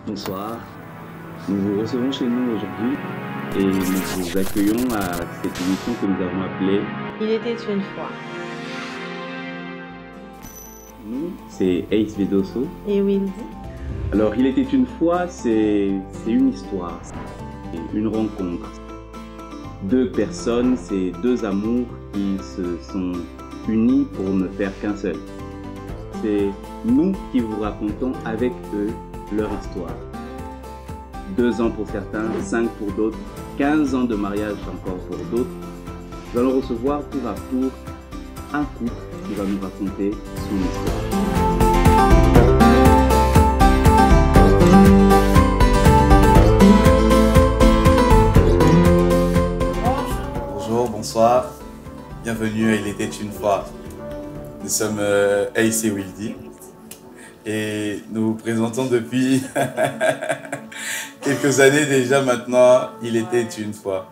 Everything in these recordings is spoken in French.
Bonsoir, nous vous recevons chez nous aujourd'hui et nous vous accueillons à cette émission que nous avons appelée Il était une fois. Nous, c'est Ace Vedoso. Et Wildy. Alors, il était une fois, c'est une histoire, c'est une rencontre. Deux personnes, c'est deux amours qui se sont unis pour ne faire qu'un seul. C'est nous qui vous racontons avec eux leur histoire. 2 ans pour certains, 5 pour d'autres, 15 ans de mariage encore pour d'autres. Nous allons recevoir tour à tour un couple qui va nous raconter son histoire. Bonjour, bonsoir, bienvenue à Il était une fois. Nous sommes Ace et Wildy et nous vous présentons depuis quelques années déjà maintenant Il était une fois.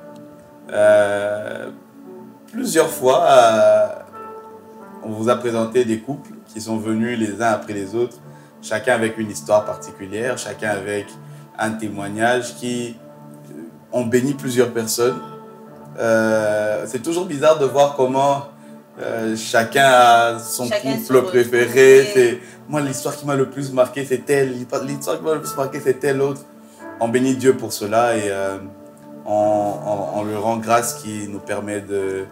Plusieurs fois, on vous a présenté des couples qui sont venus les uns après les autres, chacun avec une histoire particulière, chacun avec un témoignage qui ont béni plusieurs personnes. C'est toujours bizarre de voir comment chacun a son couple préféré. Moi, l'histoire qui m'a le plus marqué, c'est telle. L'histoire qui m'a le plus marqué, c'est telle autre. On bénit Dieu pour cela et on lui rend grâce qui nous permet de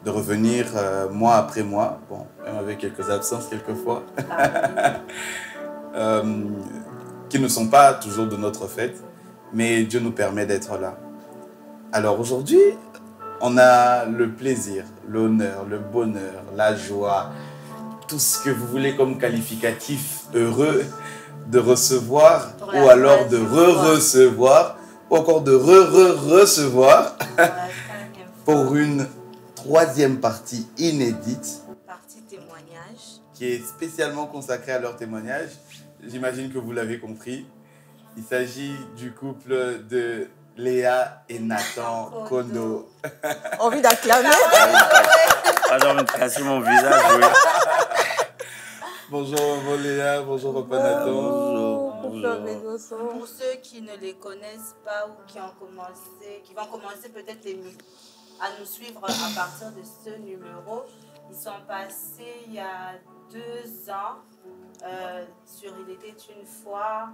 revenir mois après mois. Bon, même avec quelques absences quelquefois. Qui ne sont pas toujours de notre fait. Mais Dieu nous permet d'être là. Alors aujourd'hui, on a le plaisir, l'honneur, le bonheur, la joie, tout ce que vous voulez comme qualificatif heureux de recevoir ou alors de re-recevoir ou encore de re-recevoir pour une 3e partie inédite. Partie témoignage. Qui est spécialement consacrée à leur témoignage. J'imagine que vous l'avez compris. Il s'agit du couple de Léa et Nathan Kondo. Envie d'acclamer? Pardon, me casser mon visage, oui. Bonjour Léa, bonjour Papa Nathan. Bonjour. Pour ceux qui ne les connaissent pas ou qui vont commencer peut-être à nous suivre à partir de ce numéro, ils sont passés il y a 2 ans sur Il était une fois.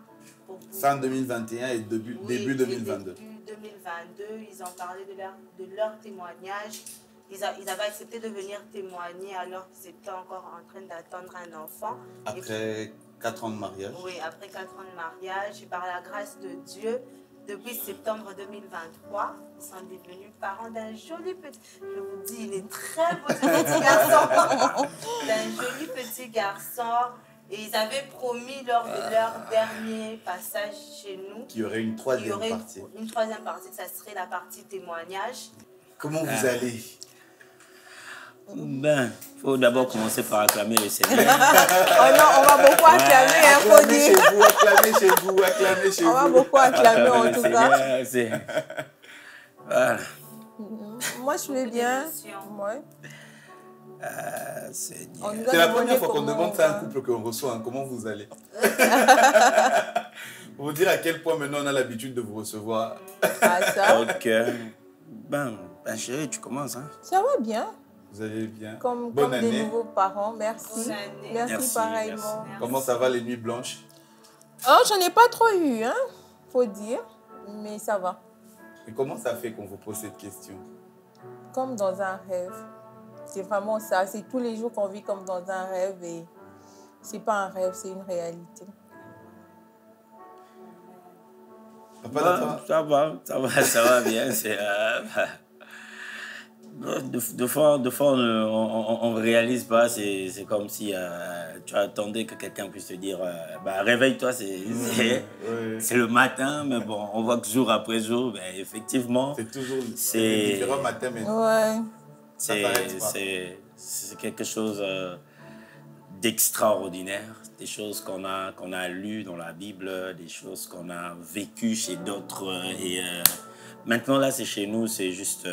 Fin 2021 et début 2022. Début 2022, ils ont parlé de leur témoignage. Ils avaient accepté de venir témoigner alors qu'ils étaient encore en train d'attendre un enfant. Après 4 ans de mariage. Oui, après 4 ans de mariage. Et par la grâce de Dieu, depuis septembre 2023, ils sont devenus parents d'un joli petit... Je vous dis, il est très beau ce petit garçon. D'un joli petit garçon. Et ils avaient promis lors de leur dernier passage chez nous qu'il y aurait une 3e partie. Une 3e partie, ça serait la partie témoignage. Comment vous allez? Ben, il faut d'abord commencer par acclamer le Seigneur. Oh non, on va beaucoup acclamer, il faut dire. Acclamez chez vous. On va beaucoup acclamer en tout cas. Voilà. Moi, je vais bien. Ouais. C'est la première fois qu'on demande ça à un couple qu'on reçoit. Hein. Comment vous allez? Pour vous dire à quel point maintenant on a l'habitude de vous recevoir. Ah, ça. Ok. Ben chérie, tu commences. Hein? Ça va bien. Vous allez bien? Comme année. Des nouveaux parents, merci. Bonne année. Merci pareillement. Merci. Comment ça va les nuits blanches? Oh, j'en ai pas trop eu, hein, faut dire. Mais ça va. Et comment ça fait qu'on vous pose cette question? Comme dans un rêve. C'est vraiment ça. C'est tous les jours qu'on vit comme dans un rêve et c'est pas un rêve, c'est une réalité. Papa, ça va bien. C'est, de fois, on ne réalise pas. C'est comme si tu attendais que quelqu'un puisse te dire réveille-toi, c'est le matin. Mais bon, on voit que jour après jour, effectivement, c'est toujours différent matin. Mais ouais. C'est quelque chose d'extraordinaire, des choses qu'on a lues dans la Bible, des choses qu'on a vécues chez d'autres. Et maintenant, là, c'est chez nous, c'est juste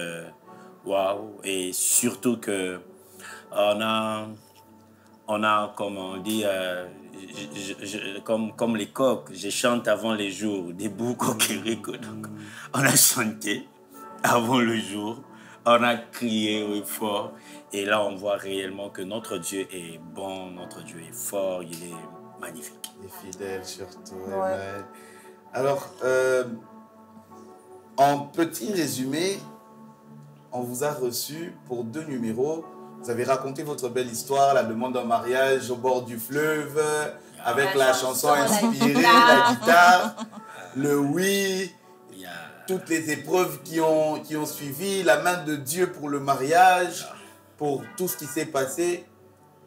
waouh. Et surtout que on a, comme on dit, comme les coqs, je chante avant les jours, debout, coquerico. Donc, on a chanté avant le jour, on a crié oui, fort. Et là, on voit réellement que notre Dieu est bon, notre Dieu est fort, il est magnifique. Il est fidèle surtout. Ouais. Alors, en petit résumé, on vous a reçu pour 2 numéros. Vous avez raconté votre belle histoire, la demande en mariage au bord du fleuve, avec la chanson inspirée, la guitare, le oui, toutes les épreuves qui ont suivi, la main de Dieu pour le mariage, pour tout ce qui s'est passé.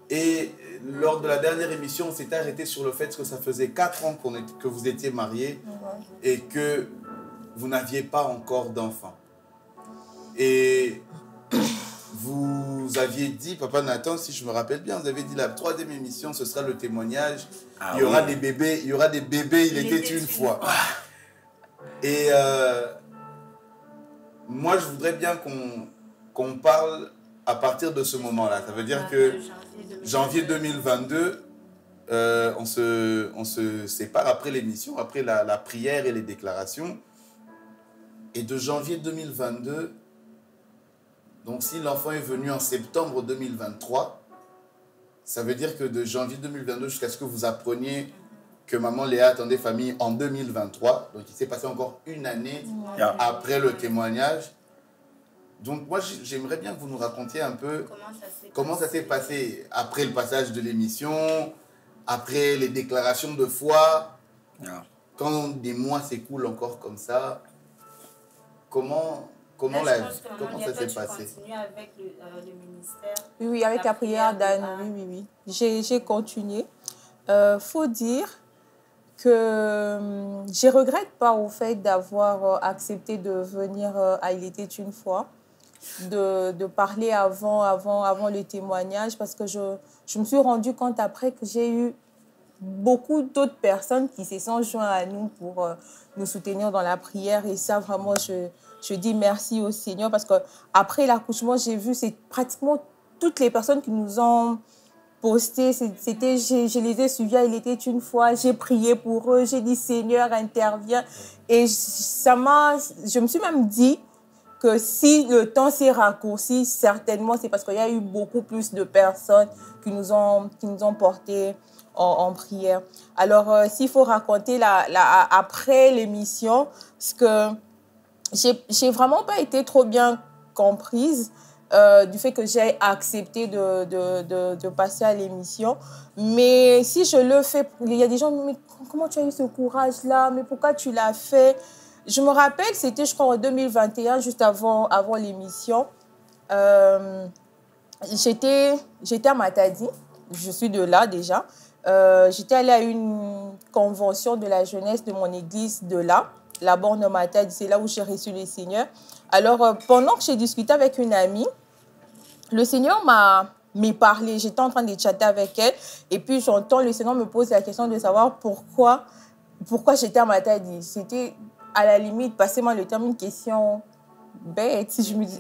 Et lors de la dernière émission, on s'était arrêté sur le fait que ça faisait 4 ans que vous étiez mariés et que vous n'aviez pas encore d'enfant. Et vous aviez dit, Papa Nathan, si je me rappelle bien, vous avez dit la 3e émission, ce sera le témoignage. Il y aura des bébés, il était une fois. Et moi, je voudrais bien qu'on parle à partir de ce moment-là. Ça veut dire que janvier 2022, on se sépare après l'émission, après la prière et les déclarations. Et de janvier 2022, donc si l'enfant est venu en septembre 2023, ça veut dire que de janvier 2022 jusqu'à ce que vous appreniez que maman Léa attendait famille en 2023, donc il s'est passé encore une année après le témoignage. Donc moi, j'aimerais bien que vous nous racontiez un peu comment ça s'est passé après le passage de l'émission, après les déclarations de foi, quand des mois s'écoulent encore comme ça, comment ça s'est passé? Avec le ministère. Oui, avec la prière d'Anne, oui. J'ai continué. Faut dire que je ne regrette pas au fait d'avoir accepté de venir à Il était une fois, de parler avant le témoignage, parce que je me suis rendu compte après que j'ai eu beaucoup d'autres personnes qui se sont joints à nous pour nous soutenir dans la prière. Et ça, vraiment, je dis merci au Seigneur, parce qu'après l'accouchement, j'ai vu, c'est pratiquement toutes les personnes qui nous ont posté, je les ai suivis, Il était une fois, j'ai prié pour eux, j'ai dit Seigneur, interviens. Et je me suis même dit que si le temps s'est raccourci, certainement c'est parce qu'il y a eu beaucoup plus de personnes qui nous ont portés en prière. Alors, s'il faut raconter après l'émission, parce que j'ai vraiment pas été trop bien comprise du fait que j'ai accepté de passer à l'émission. Mais si je le fais, il y a des gens qui me disent, mais comment tu as eu ce courage-là? Mais pourquoi tu l'as fait? Je me rappelle, c'était, je crois, en 2021, juste avant l'émission. J'étais à Matadi. Je suis de là, déjà. J'étais allée à une convention de la jeunesse de mon église de là, la borne de Matadi. C'est là où j'ai reçu le Seigneur. Alors, pendant que j'ai discuté avec une amie, le Seigneur m'a parlé. J'étais en train de chatter avec elle. Et puis, j'entends le Seigneur me pose la question de savoir pourquoi j'étais à Matadi. C'était, à la limite, passez-moi le terme, une question bête. Si je me dis,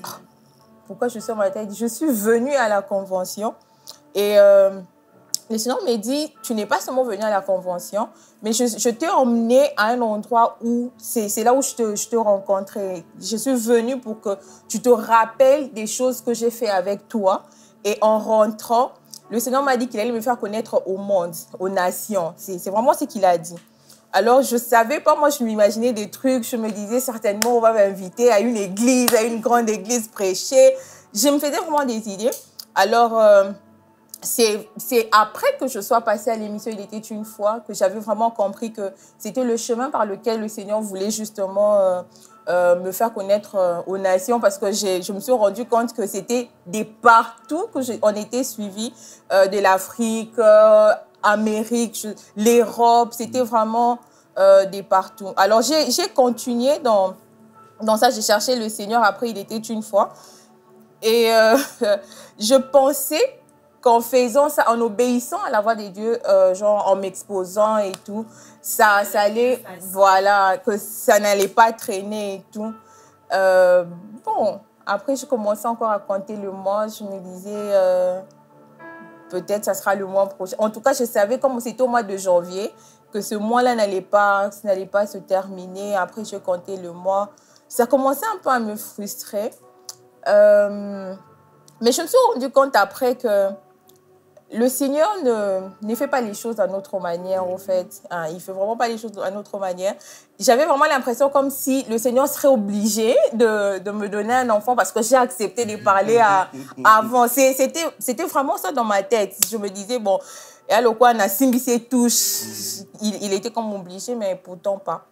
pourquoi je suis à Matadi? Je suis venue à la convention. Et le Seigneur me dit, tu n'es pas seulement venue à la convention, mais je t'ai emmené à un endroit où c'est là où je te rencontrais. Je suis venue pour que tu te rappelles des choses que j'ai fait avec toi. Et en rentrant, le Seigneur m'a dit qu'il allait me faire connaître au monde, aux nations. C'est vraiment ce qu'il a dit. Alors, je ne savais pas, moi, je m'imaginais des trucs. Je me disais, certainement, on va m'inviter à une église, à une grande église prêcher. Je me faisais vraiment des idées. Alors, c'est après que je sois passée à l'émission Il était une fois que j'avais vraiment compris que c'était le chemin par lequel le Seigneur voulait justement me faire connaître aux nations, parce que je me suis rendu compte que c'était de partout qu'on était suivis, de l'Afrique, Amérique, l'Europe, c'était vraiment de partout. Alors j'ai continué dans ça, j'ai cherché le Seigneur après Il était une fois. Et je pensais qu'en faisant ça, en obéissant à la voix de Dieu, genre en m'exposant et tout, ça allait, voilà, que ça n'allait pas traîner et tout. Bon, après je commençais encore à compter le mois, je me disais, peut-être ça sera le mois prochain. En tout cas, je savais, comme c'était au mois de janvier, que ce mois-là n'allait pas se terminer. Après, je comptais le mois. Ça commençait un peu à me frustrer. Mais je me suis rendu compte après que le Seigneur ne fait pas les choses à notre manière, en fait. Hein, il ne fait vraiment pas les choses à notre manière. J'avais vraiment l'impression comme si le Seigneur serait obligé de me donner un enfant parce que j'ai accepté de parler avant. C'était vraiment ça dans ma tête. Je me disais, bon, et alors quoi, Nassim s'y touche. Il était comme obligé, mais pourtant pas.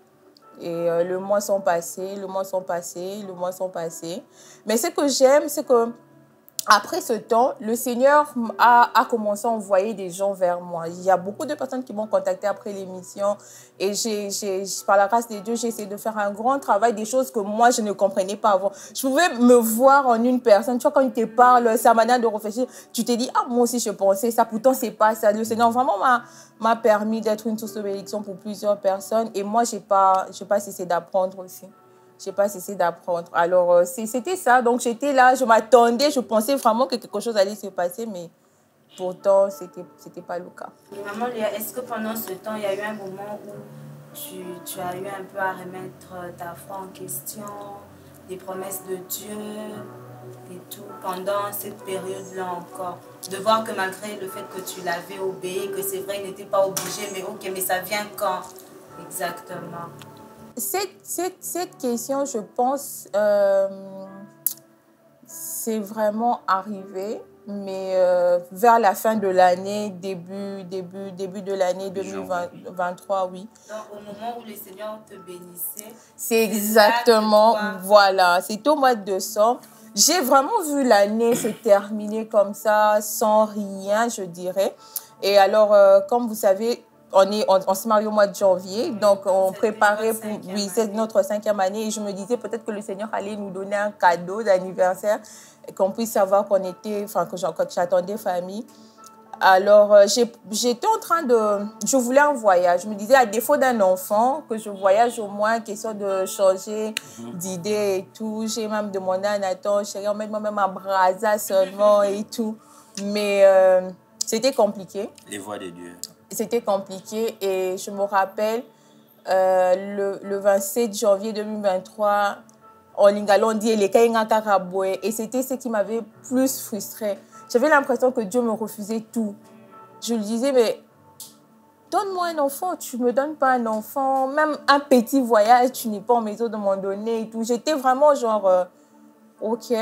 Et le mois sont passés. Mais ce que j'aime, c'est que après ce temps, le Seigneur a commencé à envoyer des gens vers moi. Il y a beaucoup de personnes qui m'ont contacté après l'émission. Et par la grâce de Dieu, j'ai essayé de faire un grand travail, des choses que moi, je ne comprenais pas avant. Je pouvais me voir en une personne. Tu vois, quand il te parle, sa manière de réfléchir, tu te dis, ah, moi aussi, je pensais ça. Pourtant, c'est pas ça. Le Seigneur vraiment m'a permis d'être une source de bénédiction pour plusieurs personnes. Et moi, j'ai pas cessé d'apprendre aussi. Je n'ai pas cessé d'apprendre. Alors, c'était ça. Donc, j'étais là, je m'attendais, je pensais vraiment que quelque chose allait se passer, mais pourtant, ce n'était pas le cas. Maman, est-ce que pendant ce temps, il y a eu un moment où tu as eu un peu à remettre ta foi en question, les promesses de Dieu et tout, pendant cette période-là encore? De voir que malgré le fait que tu l'avais obéi, que c'est vrai, il n'était pas obligé, mais ok, mais ça vient quand exactement? Cette question, je pense, c'est vraiment arrivé, mais vers la fin de l'année, début de l'année 2023, oui. Donc, au moment où le Seigneur te bénissait. C'est exactement, voilà, c'est au mois de décembre. J'ai vraiment vu l'année se terminer comme ça, sans rien, je dirais. Et alors, comme vous savez, on s'est marié au mois de janvier, donc on préparait pour... Oui, c'est notre 5e année et je me disais peut-être que le Seigneur allait nous donner un cadeau d'anniversaire, qu'on puisse savoir qu'on était... Enfin, que j'attendais famille. Alors, j'étais en train de... Je voulais un voyage. Je me disais, à défaut d'un enfant, que je voyage au moins, question de changer d'idée et tout. J'ai même demandé à Nathan, chérie, emmène-moi même à Brazza seulement et tout. Mais c'était compliqué. Les voies de Dieu. C'était compliqué et je me rappelle, le 27 janvier 2023, en lingala, on dit « et c'était ce qui m'avait plus frustrée. J'avais l'impression que Dieu me refusait tout. Je lui disais, mais donne-moi un enfant, tu ne me donnes pas un enfant, même un petit voyage, tu n'es pas en mesure de m'en donner et tout. J'étais vraiment genre, ok.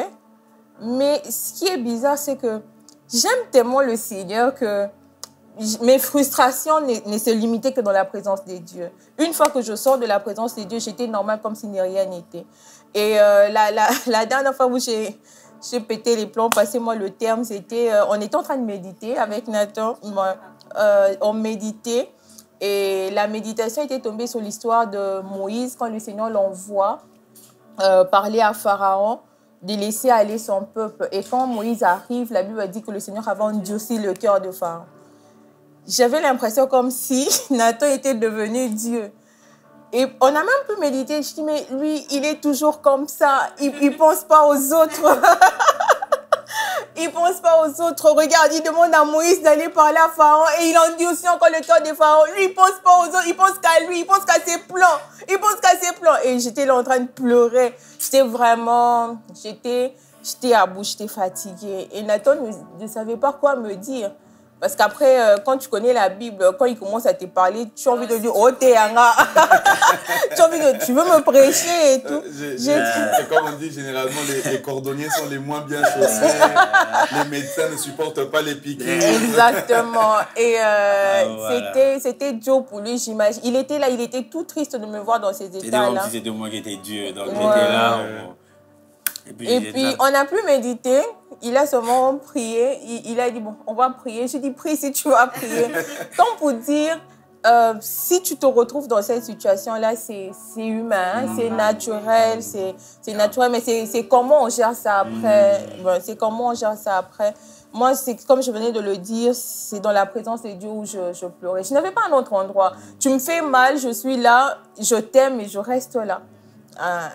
Mais ce qui est bizarre, c'est que j'aime tellement le Seigneur que mes frustrations ne se limitaient que dans la présence de Dieu. Une fois que je sors de la présence de Dieu, j'étais normale comme si rien n'était. Et la dernière fois où j'ai pété les plombs, passez-moi le terme, c'était... on était en train de méditer avec Nathan. On méditait et la méditation était tombée sur l'histoire de Moïse quand le Seigneur l'envoie parler à Pharaon de laisser aller son peuple. Et quand Moïse arrive, la Bible dit que le Seigneur avait endurci le cœur de Pharaon. J'avais l'impression comme si Nathan était devenu Dieu. Et on a même pu méditer. Je dis, mais lui, il est toujours comme ça. Il ne pense pas aux autres. Il ne pense pas aux autres. Regarde, il demande à Moïse d'aller parler à Pharaon et il endurcit encore le cœur de Pharaon. Lui, il ne pense pas aux autres. Il pense qu'à lui. Il pense qu'à ses plans. Il pense qu'à ses plans. Et j'étais là en train de pleurer. J'étais vraiment... J'étais à bout, j'étais fatiguée. Et Nathan ne savait pas quoi me dire. Parce qu'après, quand tu connais la Bible, quand il commence à te parler, tu as envie de dire « Oh, t'es un gars !» Tu veux me prêcher et tout. C'est comme on dit, généralement, les cordonniers sont les moins bien chaussés. Les médecins ne supportent pas les piqûres. Exactement. Et c'était dur pour lui, j'imagine. Il était là, il était tout triste de me voir dans ces états-là. C'était moi qui étais Dieu. Donc j'étais là. Et puis, on a pu méditer. Il a seulement prié. Il a dit, bon, on va prier. J'ai dit, prie si tu vas prier. Comme pour dire, si tu te retrouves dans cette situation-là, c'est humain, c'est naturel, mais c'est comment on gère ça après. C'est comment on gère ça après. Moi, comme je venais de le dire, c'est dans la présence de Dieu où je pleurais. Je n'avais pas un autre endroit. Tu me fais mal, je suis là, je t'aime et je reste là.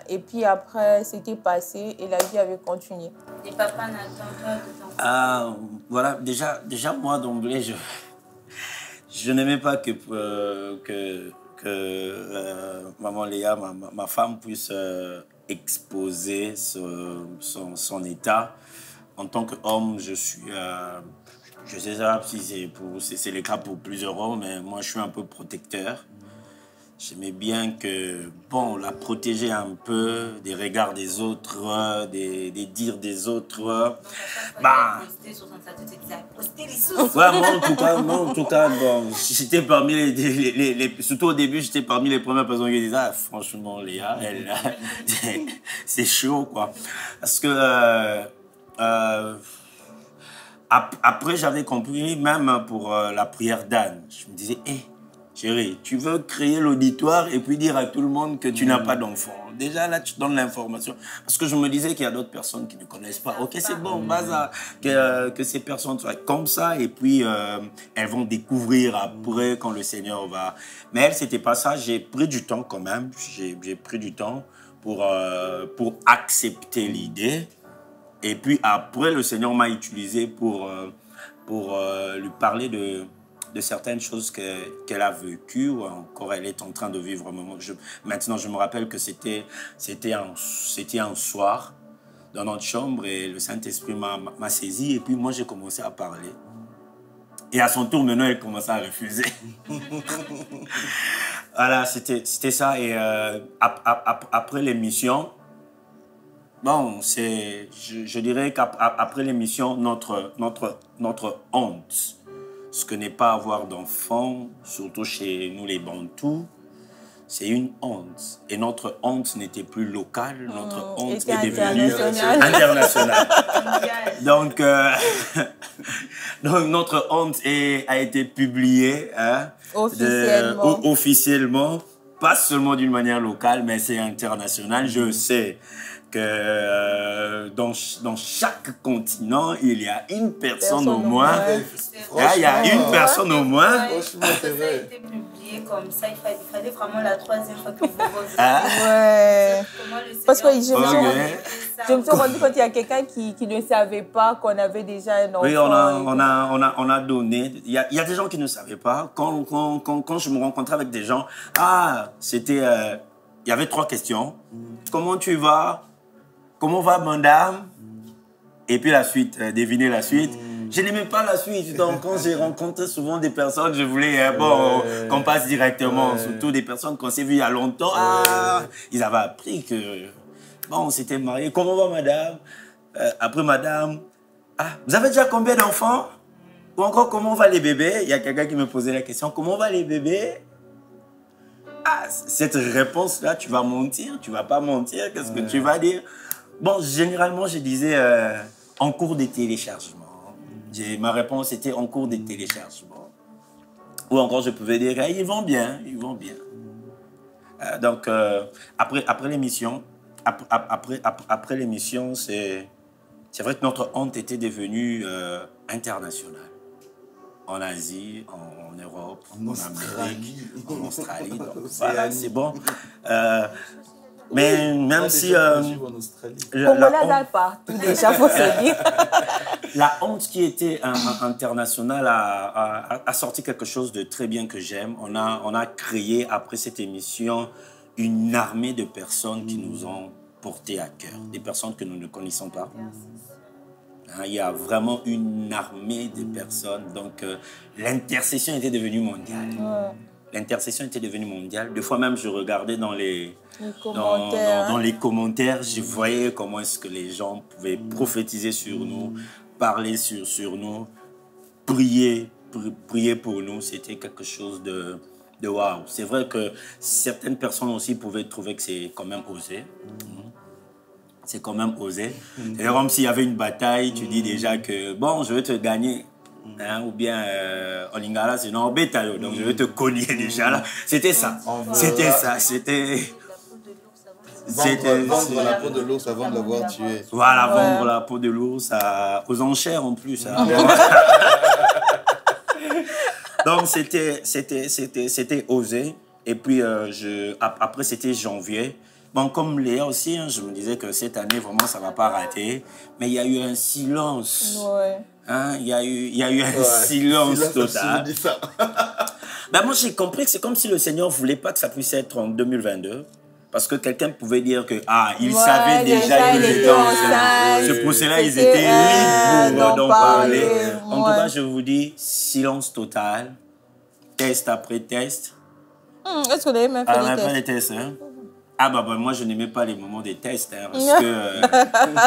Et puis après, c'était passé et la vie avait continué. Et papa Nathan, toi, de ton côté? Voilà, déjà moi d'emblée, je n'aimais pas que maman Léa, ma femme, puisse exposer son état. En tant qu'homme, je sais pas si c'est le cas pour plusieurs hommes, mais moi je suis un peu protecteur. J'aimais bien la protéger un peu des regards des autres, des dires des autres. Moi, en tout cas, bon, j'étais parmi surtout au début, j'étais parmi les premières personnes qui disaient, ah, franchement, Léa, c'est chaud, quoi. Parce que, après, j'avais compris, même pour la prière d'Anne, je me disais, chérie, tu veux créer l'auditoire et puis dire à tout le monde que tu n'as pas d'enfant. Déjà, là, tu donnes l'information. Parce que je me disais qu'il y a d'autres personnes qui ne connaissent pas. Ok, c'est bon, que ces personnes soient comme ça et puis elles vont découvrir après quand le Seigneur va... Mais elle, c'était pas ça. J'ai pris du temps quand même. J'ai pris du temps pour accepter l'idée. Et puis après, le Seigneur m'a utilisé pour lui parler de certaines choses qu'elle a vécues ou encore elle est en train de vivre. Maintenant, je me rappelle que c'était un soir dans notre chambre et le Saint-Esprit m'a saisi et puis moi, j'ai commencé à parler. Et à son tour, maintenant, elle commençait à refuser. Voilà, c'était ça. Et après l'émission, bon, je dirais qu'après l'émission, notre honte, ce que n'est pas avoir d'enfants, surtout chez nous les Bantous, c'est une honte. Et notre honte n'était plus locale, notre honte est devenue internationale. Donc, notre honte a été publiée officiellement, pas seulement d'une manière locale, mais c'est international. Je sais que dans chaque continent, il y a une personne au moins. Il y a une personne au moins. Franchement, c'est vrai. Ça a été publié comme ça. Il fallait vraiment la troisième fois que vous ouais. Parce que je me suis rendu compte qu'il y a quelqu'un qui ne savait pas qu'on avait déjà un enfant. Oui, on a donné. Il y a des gens qui ne savaient pas. Quand je me rencontrais avec des gens, c'était... il y avait 3 questions. Comment tu vas? Comment va madame? Et puis la suite, deviner la suite. Je n'aimais pas la suite. Donc quand j'ai rencontré souvent des personnes, je voulais qu'on passe directement. Surtout des personnes qu'on s'est vues il y a longtemps. Ils avaient appris que on s'était mariés. Comment va madame? Après madame, vous avez déjà combien d'enfants? Ou encore comment va les bébés? Il y a quelqu'un qui me posait la question, comment va les bébés? Cette réponse-là, tu vas mentir, tu vas pas mentir, qu'est-ce que tu vas dire? Bon, généralement, je disais en cours de téléchargement. Ma réponse était en cours de téléchargement. Ou encore, je pouvais dire, ils vont bien, ils vont bien. Donc, après l'émission, après l'émission, c'est vrai que notre honte était devenue internationale. En Asie, en Europe, en Amérique, en Australie. Donc, voilà, c'est bon. Mais même si... Congolais partout, déjà, faut se dire. La honte qui était internationale a sorti quelque chose de très bien que j'aime. On a créé, après cette émission, une armée de personnes qui nous ont porté à cœur. Des personnes que nous ne connaissons pas. Il y a vraiment une armée de personnes. Donc, l'intercession était devenue mondiale. L'intercession était devenue mondiale. Des fois même, je regardais dans les commentaires, je voyais comment est-ce que les gens pouvaient prophétiser sur nous, parler sur nous, prier pour nous. C'était quelque chose de waouh. C'est vrai que certaines personnes aussi pouvaient trouver que c'est quand même osé. C'est quand même osé. C'est comme s'il y avait une bataille, tu dis déjà que, bon, je vais te gagner. Ou bien, en lingala, c'est non, bétail. Donc, je vais te cogner déjà là. C'était ça. C'était ça. C'était... Vendre la peau de l'ours avant de l'avoir tué. Voilà, vendre la peau de l'ours aux enchères en plus. Donc, c'était osé. Et puis, après, c'était janvier. Bon, comme Léa aussi, hein, je me disais que cette année, vraiment, ça ne va pas rater. Mais il y a eu un silence. Ouais. Hein, il y a eu un silence total. Ben, moi, j'ai compris que c'est comme si le Seigneur ne voulait pas que ça puisse être en 2022. Parce que quelqu'un pouvait dire que, il savait déjà qu'il était enceinte. C'est pour cela qu'ils étaient libres d'en parler. En tout cas, je vous dis, silence total. Test après test. Est-ce que vous avez même fait des tests? Hein? Moi, je n'aimais pas les moments des tests. Hein, parce que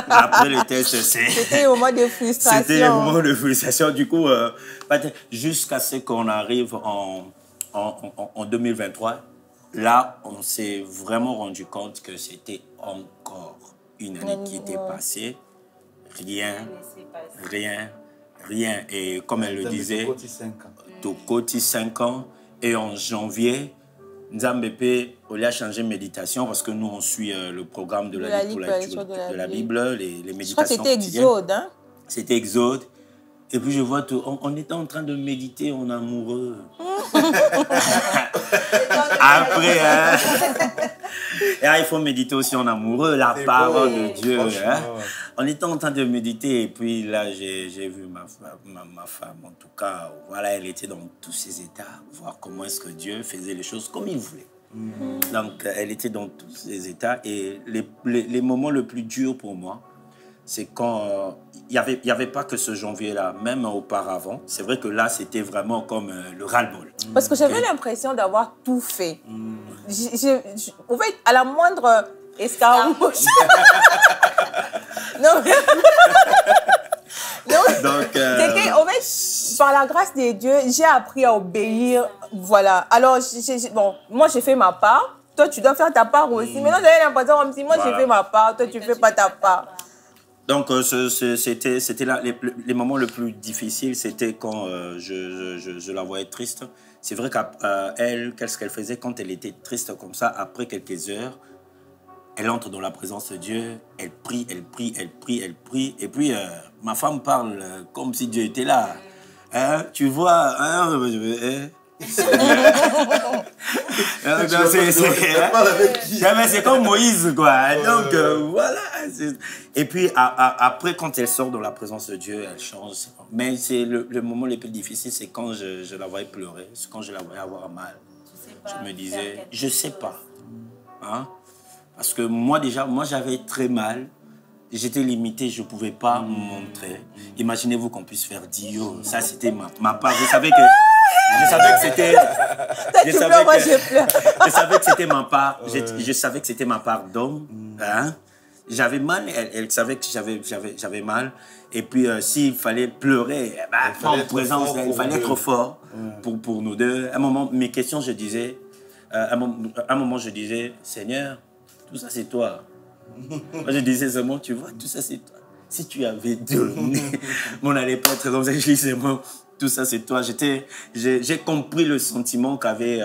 après les tests, c'était au moment de frustration. C'était le moment de frustration. Du coup, jusqu'à ce qu'on arrive en 2023, là, on s'est vraiment rendu compte que c'était encore une année qui était passée. Rien. Et comme elle le disait, Tokoti 5 ans. Et en janvier, Nzambepe, on a changé méditation parce que nous, on suit le programme de la Bible, les méditations. Je crois que c'était Exode. Hein? C'était Exode. Et puis je vois, on était en train de méditer en amoureux. Après, hein, il faut méditer aussi en amoureux, la parole de Dieu. Hein. On était en train de méditer et puis là, j'ai vu ma femme, en tout cas, voilà, elle était dans tous ses états, voir comment est-ce que Dieu faisait les choses comme il voulait. Donc, elle était dans tous ses états et les moments les plus durs pour moi, c'est quand il n'y avait pas que ce janvier-là, même auparavant. C'est vrai que là, c'était vraiment comme le ras-le-bol. Parce que j'avais l'impression d'avoir tout fait. En fait, à la moindre escarmouche. Non, en fait, par la grâce de Dieu, j'ai appris à obéir. Voilà. Alors, moi, j'ai fait ma part. Toi, tu dois faire ta part aussi. Maintenant, j'avais l'impression comme si moi, j'ai fait ma part. Toi, tu ne fais pas ta part. Donc, c'était là, les moments les plus difficiles, c'était quand je la voyais triste. C'est vrai qu'elle, qu'est-ce qu'elle faisait quand elle était triste comme ça, après quelques heures, elle entre dans la présence de Dieu, elle prie. Et puis, ma femme parle comme si Dieu était là. Hein, tu vois, c'est comme Moïse, quoi. Donc, voilà. Et puis, après, quand elle sort dans la présence de Dieu, elle change. Mais c'est le moment le plus difficile, c'est quand je la voyais pleurer, c'est quand je la voyais avoir mal. Je me disais, je sais pas. Hein? Parce que moi, j'avais très mal. J'étais limité, je ne pouvais pas me montrer. Imaginez-vous qu'on puisse faire Dio. Ça, c'était ma part. Je savais que c'était... Je savais que c'était ma part. Je savais que c'était ma part d'homme. Hein? J'avais mal. Elle savait que j'avais mal. Et puis, s'il fallait pleurer, en présence, il fallait être fort pour nous deux. À un moment, mes questions, je disais... à un moment, je disais, Seigneur, tout ça, c'est toi. Moi, je disais seulement, tu vois, tout ça, c'est toi. Si tu avais donné, on n'allait pas être comme ça. Je disais, tout ça, c'est toi. J'ai compris le sentiment qu'avait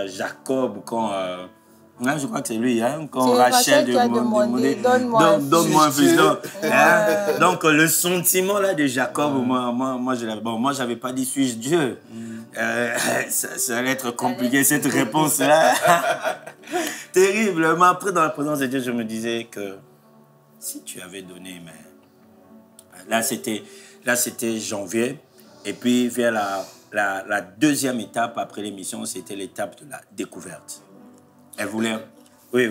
Jacob quand... je crois que c'est lui, hein, quand Rachel demandait, donne-moi un fils. Donc, le sentiment là de Jacob, moi, je n'avais pas dit, suis-je Dieu? Ça allait être compliqué, cette réponse-là. Terrible. Mais après, dans la présence de Dieu, je me disais que si tu avais donné, mais... Là, c'était janvier. Et puis, vers la deuxième étape après l'émission, c'était l'étape de la découverte. Elle voulait... Oui.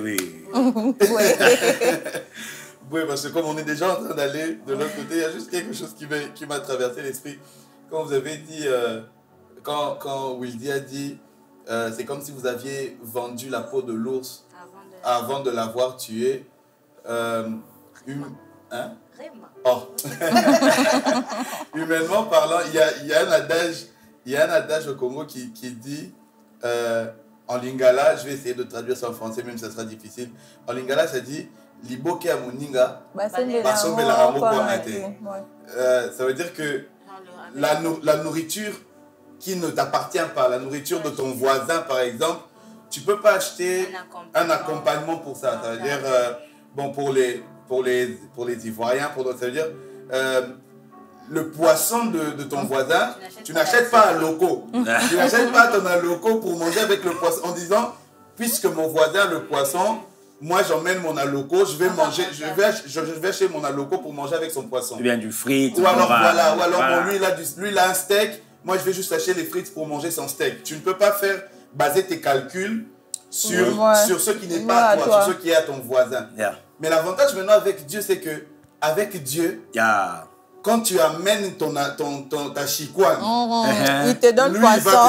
Oui, parce que comme on est déjà en train d'aller de l'autre côté, il y a juste quelque chose qui m'a traversé l'esprit. Quand vous avez dit... Quand Wildy a dit, c'est comme si vous aviez vendu la peau de l'ours avant de l'avoir tué. Humainement parlant, il y a un adage au Congo qui dit, en lingala, je vais essayer de traduire ça en français, même si ça sera difficile. En lingala, ça dit, liboke à moninga, basombe la ramo kwa mate. Ça veut dire que la nourriture qui ne t'appartient pas, la nourriture de ton voisin par exemple, tu ne peux pas acheter un accompagnement pour ça. Ça veut dire, pour les Ivoiriens, ça veut dire, le poisson de ton voisin, tu n'achètes pas un loco. Tu n'achètes pas ton loco pour manger avec le poisson en disant, puisque mon voisin, le poisson, moi j'emmène mon aloco, je vais manger, je vais chez mon aloco pour manger avec son poisson. Ou bien du frites. Ou alors voilà, voilà. Bon, lui il a un steak, moi je vais juste acheter les frites pour manger son steak. Tu ne peux pas baser tes calculs sur ce qui n'est pas à toi, sur ce qui est à ton voisin. Yeah. Mais l'avantage maintenant avec Dieu, c'est que avec Dieu, quand tu amènes ta chicoine, il te donne poisson.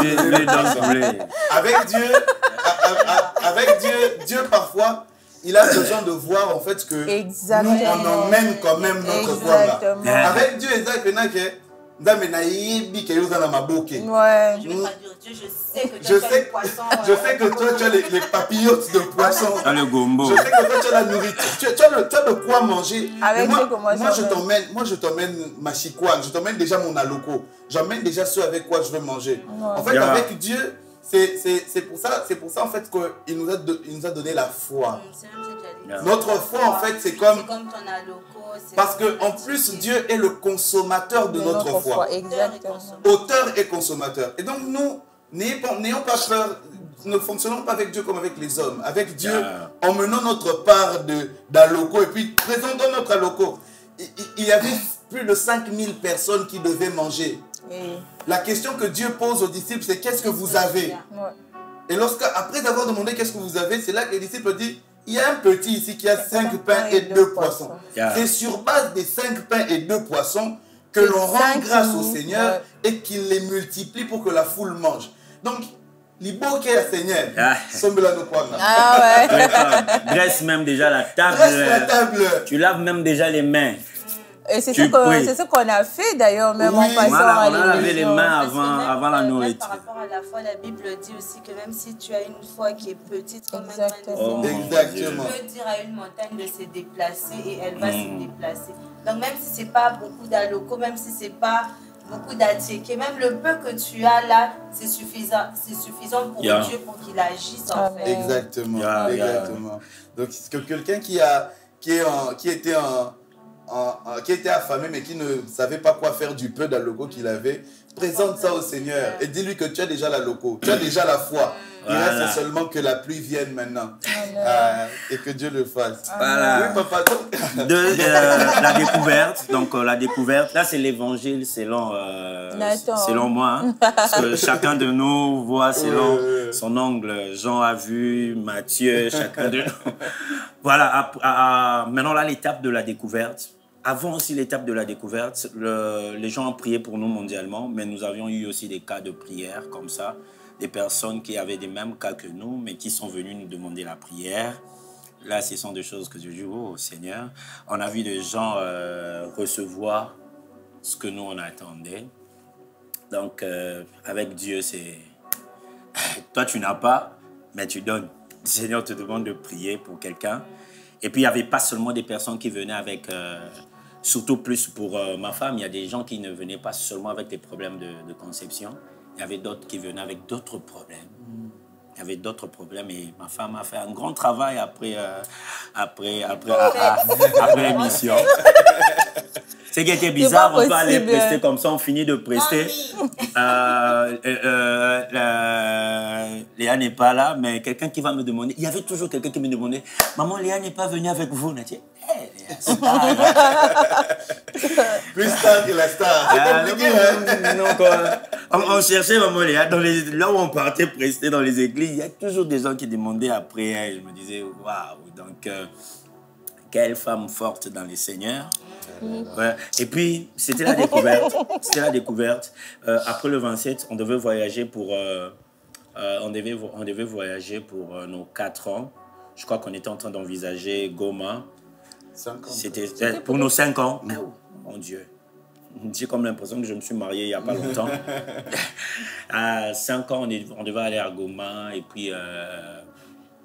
Avec Dieu parfois, il a besoin de voir en fait que nous on emmène quand même notre poids là. Avec Dieu, je sais que toi tu as les papillotes de poisson. Tu as le gombo. Je sais que toi tu as la nourriture. Tu as de quoi manger. Moi je t'emmène ma chicoine. Je t'emmène déjà mon aloco. J'emmène déjà ce avec quoi je vais manger. En fait, avec Dieu, c'est pour ça en fait qu'il nous a donné la foi. Notre foi en fait c'est comme ton aloco. Parce qu'en plus, Dieu est le consommateur de notre foi. Exactement. Auteur et consommateur. Et donc nous, n'ayons pas peur, ne fonctionnons pas avec Dieu comme avec les hommes. Avec Dieu, emmenons notre part d'aloco et puis présentons notre aloco. Il y avait plus de 5000 personnes qui devaient manger. La question que Dieu pose aux disciples, c'est qu'est-ce que vous avez? Et après avoir demandé qu'est-ce que vous avez, c'est là que les disciples disent, il y a un petit ici qui a 5 pains et 2 poissons. C'est sur base des 5 pains et 2 poissons que l'on rend grâce au Seigneur et qu'il les multiplie pour que la foule mange. Donc, l'ibo qui est Seigneur, dresse même déjà la table. Tu laves même déjà les mains. Et c'est ce qu'on a fait d'ailleurs, même en passant à l'église. On a lavé les mains avant la nourriture. Par rapport à la foi, la Bible dit aussi que même si tu as une foi qui est petite, comme exactement. Tu peux dire à une montagne de se déplacer et elle va se déplacer. Donc même si ce n'est pas beaucoup d'alocos, même si ce n'est pas beaucoup d'attiéké, même le peu que tu as là, c'est suffisant pour Dieu pour qu'il agisse en fait. Exactement. Exactement. Donc c'est quelqu'un qui était affamé mais qui ne savait pas quoi faire du peu d'aloco qu'il avait, présente ça au Seigneur et dis-lui que tu as déjà l'aloco, tu as déjà la foi. Il reste seulement que la pluie vienne maintenant et que Dieu le fasse. Voilà. Oui, papa. La découverte. Donc la découverte, là c'est l'évangile selon moi. Hein, parce que chacun de nous voit selon son angle. Jean a vu, Matthieu, chacun de nous. Voilà, maintenant là l'étape de la découverte. Avant aussi l'étape de la découverte, les gens ont prié pour nous mondialement, mais nous avions eu aussi des cas de prière comme ça, des personnes qui avaient les mêmes cas que nous, mais qui sont venues nous demander la prière. Là, ce sont des choses que je dis, oh Seigneur, on a vu des gens recevoir ce que nous on attendait. Donc, avec Dieu, c'est... Toi, tu n'as pas, mais tu donnes. Le Seigneur te demande de prier pour quelqu'un. Et puis, il n'y avait pas seulement des personnes qui venaient avec... surtout plus pour ma femme, il y a des gens qui ne venaient pas seulement avec des problèmes de conception. Il y avait d'autres qui venaient avec d'autres problèmes. Il y avait d'autres problèmes et ma femme a fait un grand travail après l'émission. Ce qui était bizarre, on peut aller prester comme ça, on finit de prester. Léa n'est pas là, mais quelqu'un qui va me demander, il y avait toujours quelqu'un qui me demandait, maman, Léa n'est pas venue avec vous, Nathalie. Plus star que la star. C'est compliqué, on cherchait maman Léa. Là où on partait prester dans les églises, il y a toujours des gens qui demandaient après elle. Je me disais, waouh, donc quelle femme forte dans les seigneurs. Ouais. Et puis, c'était la découverte. C'était la découverte. Après le 27, on devait voyager pour, nos 4 ans. Je crois qu'on était en train d'envisager Goma. 5 ans. C'était pour nos 5 ans. Oh, mon Dieu. J'ai comme l'impression que je me suis marié il n'y a pas longtemps. À 5 ans, on devait aller à Goma. Et puis,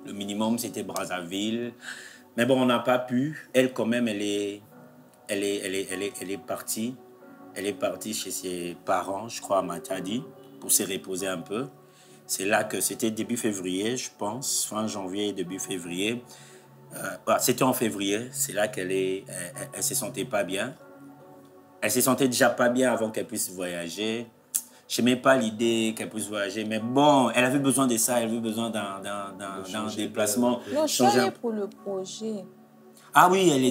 le minimum, c'était Brazzaville. Mais bon, on n'a pas pu. Elle, quand même, elle est partie. Elle est partie chez ses parents, je crois, à Matadi, pour se reposer un peu. C'est là que c'était début février, je pense, fin janvier, début février. C'était en février, c'est là qu'elle se sentait pas bien. Elle se sentait déjà pas bien avant qu'elle puisse voyager. Je n'aimais pas l'idée qu'elle puisse voyager, mais bon, elle avait besoin de ça, elle avait besoin d'un déplacement. Non, je suis allée pour le projet. Ah oui, elle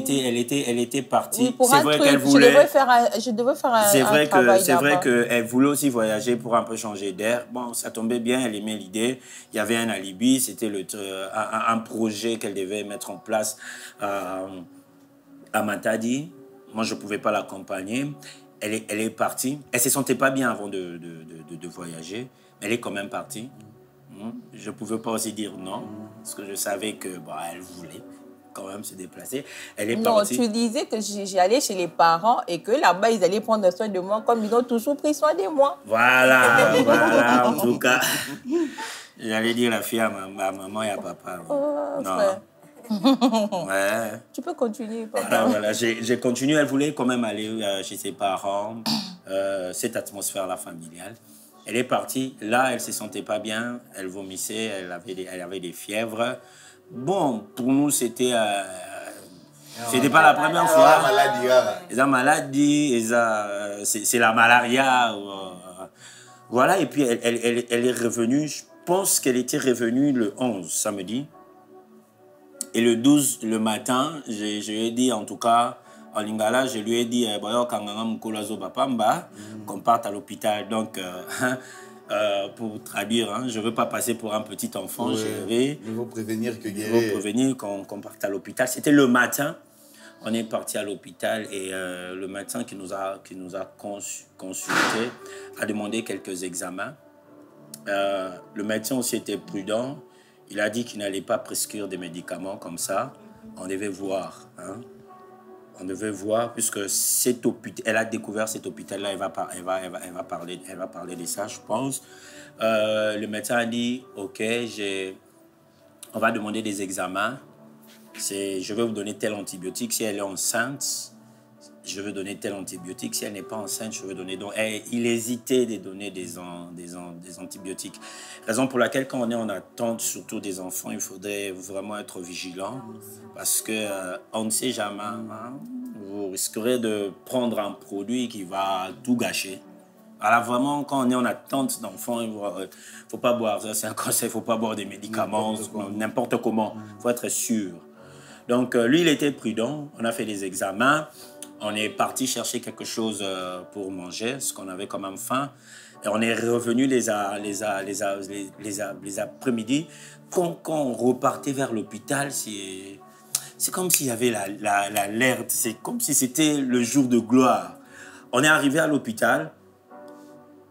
était partie. Oui, pour c'est un vrai truc, qu'elle voulait. je devais faire un travail C'est vrai là-bas. qu'elle voulait aussi voyager pour un peu changer d'air. Bon, ça tombait bien, elle aimait l'idée. Il y avait un alibi, c'était un projet qu'elle devait mettre en place à Matadi. Moi, je ne pouvais pas l'accompagner. Elle est partie. Elle ne se sentait pas bien avant de voyager. Elle est quand même partie. Je ne pouvais pas aussi dire non, parce que je savais que elle voulait quand même se déplacer. Elle est partie. Non, tu disais que j'allais chez les parents et que là-bas, ils allaient prendre soin de moi comme ils ont toujours pris soin de moi. Voilà, en tout cas. J'allais dire la fille à maman et à papa. Oh, non. frère. Ouais. Tu peux continuer, papa. Voilà, j'ai continué. Elle voulait quand même aller chez ses parents, cette atmosphère-là familiale. Elle est partie. Là, elle ne se sentait pas bien. Elle vomissait. Elle avait des fièvres. Bon, pour nous, c'était pas la première fois. Ils ont maladie. C'est la malaria. Voilà, et puis elle est revenue. Je pense qu'elle était revenue le 11, samedi. Et le 12, le matin, je lui ai dit, en tout cas, en lingala, je lui ai dit qu'on parte à l'hôpital. Donc, pour traduire, hein, je ne veux pas passer pour un petit enfant. Il faut prévenir que guérir. Il faut prévenir qu'on parte à l'hôpital. C'était le matin. On est parti à l'hôpital et le médecin qui nous a consulté a demandé quelques examens. Le médecin aussi était prudent. Il a dit qu'il n'allait pas prescrire des médicaments comme ça. On devait voir. Hein. On devait voir, puisque cet hôpital, elle a découvert cet hôpital-là, elle va parler de ça, je pense. Le médecin a dit, OK, on va demander des examens. Je vais vous donner tel antibiotique. Si elle est enceinte, je vais donner tel antibiotique. Si elle n'est pas enceinte, je vais donner... Donc, il hésitait de donner des antibiotiques. Raison pour laquelle, quand on est en attente, surtout des enfants, il faudrait vraiment être vigilant. Parce qu'on ne sait jamais. Hein, vous risquerez de prendre un produit qui va tout gâcher. Alors vraiment, quand on est en attente d'enfants, il ne faut pas boire. Ça, c'est un conseil. Il ne faut pas boire des médicaments, n'importe comment. Il faut être sûr. Donc, lui, il était prudent. On a fait des examens. On est parti chercher quelque chose pour manger, parce qu'on avait quand même faim. Et on est revenu les après-midi. Quand on repartait vers l'hôpital, c'est comme s'il y avait l'alerte. C'est comme si c'était le jour de gloire. On est arrivé à l'hôpital.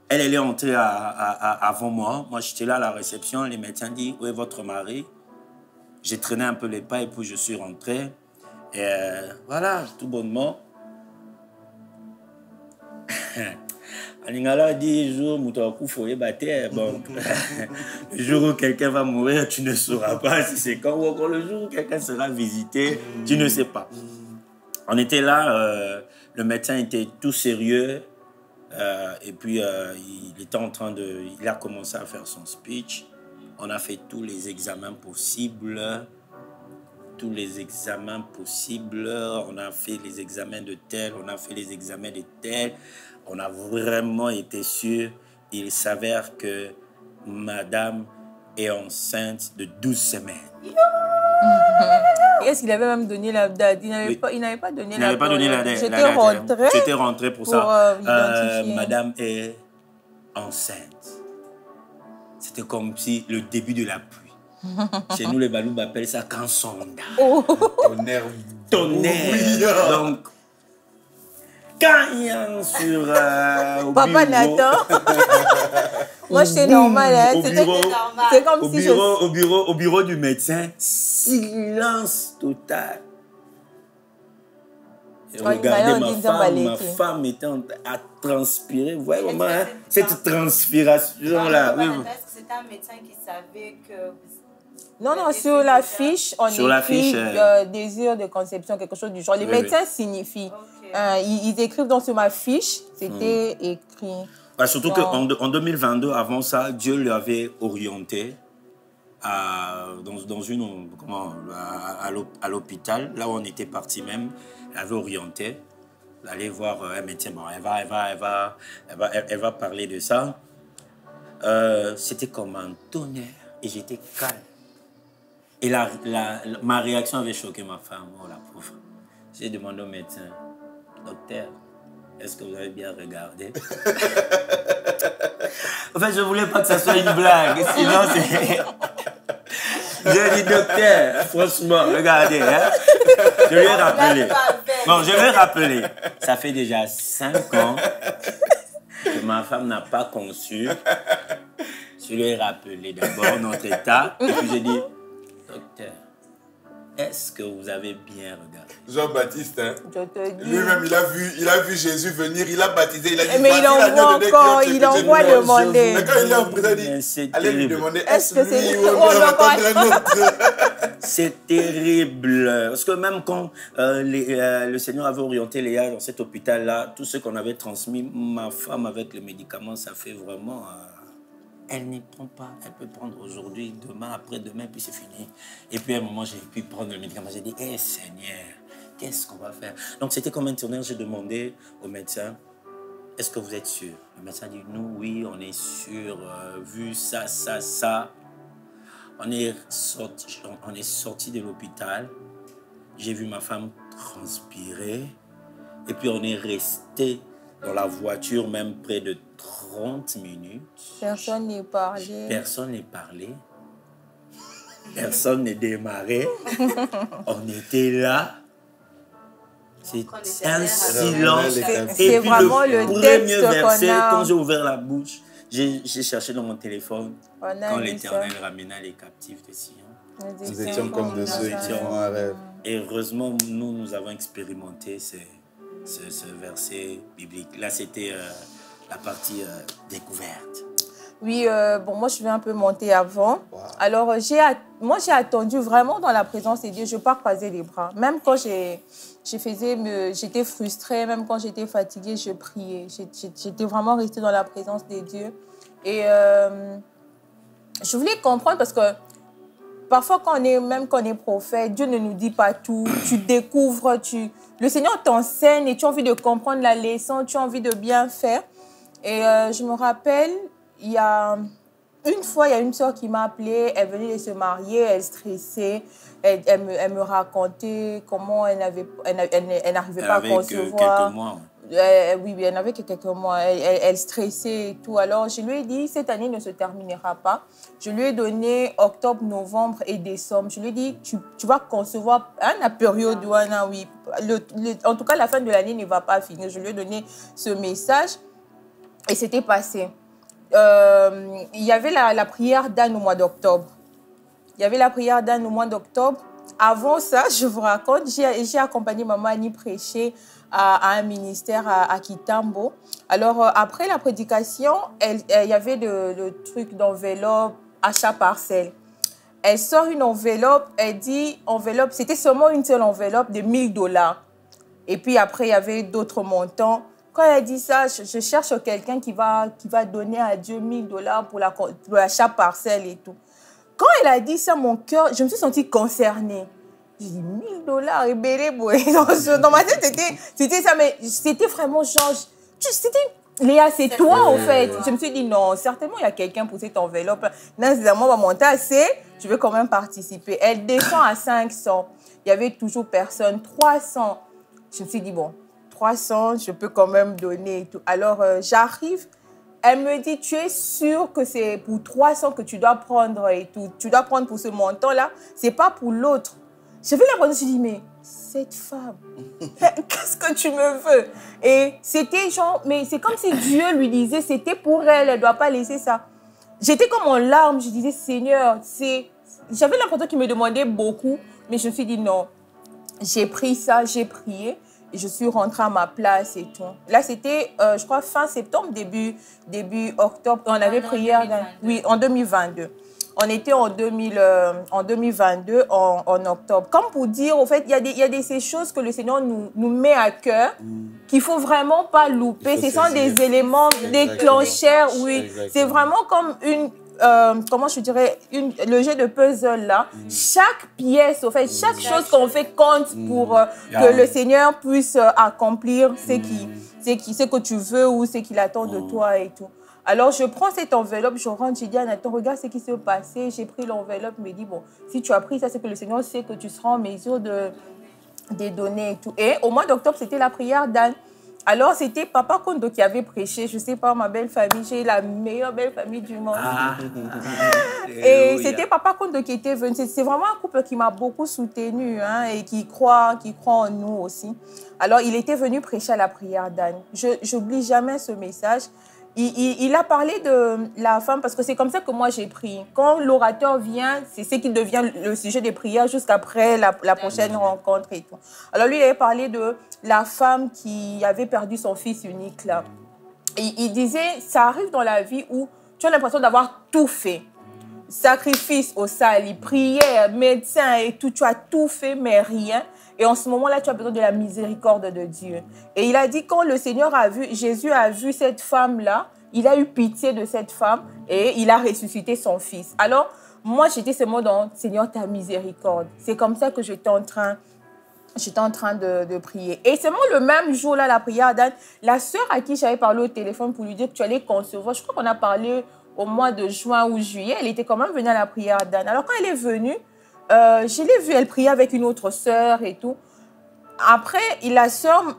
Elle est entrée avant moi. Moi, j'étais là à la réception. Les médecins disent, où est votre mari? J'ai traîné un peu les pas et puis je suis rentré. Et voilà, tout bonnement. Alingala dit, jour où le jour où quelqu'un va mourir, tu ne sauras pas si c'est quand, ou encore le jour où quelqu'un sera visité, tu ne sais pas. On était là, le médecin était tout sérieux, et puis il a commencé à faire son speech. On a fait tous les examens possibles. On a fait les examens de tel, on a fait les examens de tel. On a vraiment été sûr. Il s'avère que madame est enceinte de 12 semaines. Est-ce qu'il avait même donné la date? Il n'avait pas donné la date. J'étais rentré pour ça. Madame est enceinte. C'était comme si le début de la pluie. Chez nous, les Baloubs appellent ça kansonda. Oh. Tonnerre. Donc, quand il y a sur Papa Nathan. Moi, j'étais normal. Hein. C'est comme si au bureau du médecin, silence total. Et regardez ma femme était à transpirer. Vous voyez comment, hein, cette transpiration-là. Est-ce que c'était un médecin qui savait que... Non, sur la fiche, on écrit désir de conception, quelque chose du genre. Les médecins signifient. Ils écrivent donc sur ma fiche, c'était écrit. Surtout qu'en 2022, avant ça, Dieu l'avait orienté à l'hôpital, là où on était parti même. Il avait orienté. aller voir un médecin. Bon, elle va parler de ça. C'était comme un tonnerre et j'étais calme. Et ma réaction avait choqué ma femme, oh la pauvre. J'ai demandé au médecin, docteur, est-ce que vous avez bien regardé? En fait, je ne voulais pas que ça soit une blague, sinon c'est... J'ai dit, docteur, franchement, regardez, hein? Je lui ai rappelé. Bon, je lui ai rappelé. Ça fait déjà 5 ans que ma femme n'a pas conçu. Je lui ai rappelé d'abord notre état. Et puis j'ai dit, docteur, est-ce que vous avez bien regardé? Jean-Baptiste, hein? Je te dis. Lui-même, il a vu Jésus venir, il a baptisé, il a dit... Mais il envoie encore, il envoie demander. Mais quand il est en prison, il dit, allez lui demander, est-ce que c'est lui ou on on va attendre un autre? C'est terrible. Parce que même quand le Seigneur avait orienté Léa dans cet hôpital-là, tout ce qu'on avait transmis, ma femme avec les médicaments, ça fait vraiment... Elle n'y prend pas. Elle peut prendre aujourd'hui, demain, après-demain, puis c'est fini. Et puis à un moment, j'ai pu prendre le médicament. J'ai dit, hé Seigneur, qu'est-ce qu'on va faire? Donc c'était comme un tourneur. J'ai demandé au médecin, est-ce que vous êtes sûr? Le médecin dit, nous, oui, on est sûr. Vu ça. On est sorti de l'hôpital. J'ai vu ma femme transpirer. Et puis on est resté dans la voiture même près de 30 minutes. Personne n'est parlé. Personne n'est parlé. Personne n'est démarré. On était là. C'est un silence. C'est vraiment le premier texte verset, qu'on a. quand j'ai ouvert la bouche, j'ai cherché dans mon téléphone. Quand l'Éternel ça. ramena les captifs de Sion. Nous étions comme de ceux qui ont un rêve. Et heureusement, nous avons expérimenté ce verset biblique. Là, c'était la partie découverte. Oui, bon, moi, je vais un peu monter avant. Wow. Alors, moi, j'ai attendu vraiment dans la présence de Dieu. Je ne veux pas croiser les bras. Même quand j'étais frustrée, même quand j'étais fatiguée, je priais. J'étais vraiment restée dans la présence de Dieu. Et je voulais comprendre parce que parfois, même quand on est prophète, Dieu ne nous dit pas tout. Tu découvres, le Seigneur t'enseigne et tu as envie de comprendre la leçon, tu as envie de bien faire. Et je me rappelle, il y a une fois, il y a une soeur qui m'a appelée, elle venait de se marier, elle stressait, elle me racontait comment elle n'arrivait pas à concevoir. Quelques mois. Oui, elle n'avait que quelques mois. Elle stressait et tout. Alors, je lui ai dit, cette année ne se terminera pas. Je lui ai donné octobre, novembre et décembre. Je lui ai dit, tu vas concevoir la période où, oui. En tout cas, la fin de l'année ne va pas finir. Je lui ai donné ce message et c'était passé. Il y avait la prière d'Anne au mois d'octobre. Avant ça, je vous raconte, j'ai accompagné Maman Annie prêcher à un ministère à Kitambo. Alors, après la prédication, il y avait le truc d'enveloppe, achat parcelle. Elle sort une enveloppe, elle dit, enveloppe, c'était seulement une seule enveloppe de $1000. Et puis après, il y avait d'autres montants. Quand elle dit ça, je cherche quelqu'un qui va donner à Dieu $1000 pour l'achat parcelle et tout. Quand elle a dit ça, mon cœur, je me suis sentie concernée. J'ai dit $1000, ébélé, dans ma tête, c'était ça, mais c'était vraiment genre, Léa, c'est toi en fait. Je me suis dit non, certainement il y a quelqu'un pour cette enveloppe. Non, on va monter assez, je vais quand même participer. Elle descend à 500, il y avait toujours personne, 300. Je me suis dit bon, 300, je peux quand même donner et tout. Alors j'arrive. Elle me dit, tu es sûre que c'est pour 300 que tu dois prendre et tout. Tu dois prendre pour ce montant-là. Ce n'est pas pour l'autre. J'avais l'impression, je me suis dit, mais cette femme, qu'est-ce que tu me veux? Et c'était genre, mais c'est comme si Dieu lui disait, c'était pour elle, elle ne doit pas laisser ça. J'étais comme en larmes, je disais, Seigneur, j'avais l'impression qu'il me demandait beaucoup, mais je me suis dit, non. J'ai pris ça, j'ai prié. Et je suis rentrée à ma place et tout. Là, c'était, je crois, fin septembre, début octobre. On avait prière. Oui, en 2022. On était en 2022, en octobre. Comme pour dire, au fait, il y a ces choses que le Seigneur nous met à cœur, qu'il ne faut vraiment pas louper. Ce sont des éléments déclencheurs, oui. C'est vraiment comme comment je dirais, le jeu de puzzle là, chaque pièce, au fait, chaque chose qu'on fait compte pour que le Seigneur puisse accomplir ce que tu veux ou ce qu'il attend de toi et tout. Alors, je prends cette enveloppe, je rentre, j'ai dit à Nathan, regarde ce qui s'est passé. J'ai pris l'enveloppe, il me dit, bon, si tu as pris ça, c'est que le Seigneur sait que tu seras en mesure de donner et tout. Et au mois d'octobre, c'était la prière d'Anne. Alors, c'était Papa Kondo qui avait prêché. Je ne sais pas, ma belle famille, j'ai la meilleure belle famille du monde. Et c'était Papa Kondo qui était venu. C'est vraiment un couple qui m'a beaucoup soutenue hein, et qui croit en nous aussi. Alors, il était venu prêcher à la prière d'Anne. Je n'oublie jamais ce message. Il a parlé de la femme, parce que c'est comme ça que moi j'ai pris. Quand l'orateur vient, c'est ce qui devient le sujet des prières jusqu'après la prochaine rencontre et tout. Alors lui, il avait parlé de la femme qui avait perdu son fils unique là. Et il disait, ça arrive dans la vie où tu as l'impression d'avoir tout fait. Sacrifice au sali, prière, médecin et tout, tu as tout fait mais rien. Et en ce moment-là, tu as besoin de la miséricorde de Dieu. Et il a dit, quand le Seigneur a vu, Jésus a vu cette femme-là, il a eu pitié de cette femme et il a ressuscité son fils. Alors, moi, j'étais seulement dans, Seigneur, ta miséricorde. C'est comme ça que j'étais en train de prier. Et seulement le même jour-là, la prière d'Anne, la sœur à qui j'avais parlé au téléphone pour lui dire que tu allais concevoir, je crois qu'on a parlé au mois de juin ou juillet, elle était quand même venue à la prière d'Anne. Alors, quand elle est venue, je l'ai vue, elle priait avec une autre sœur et tout. Après, la sœur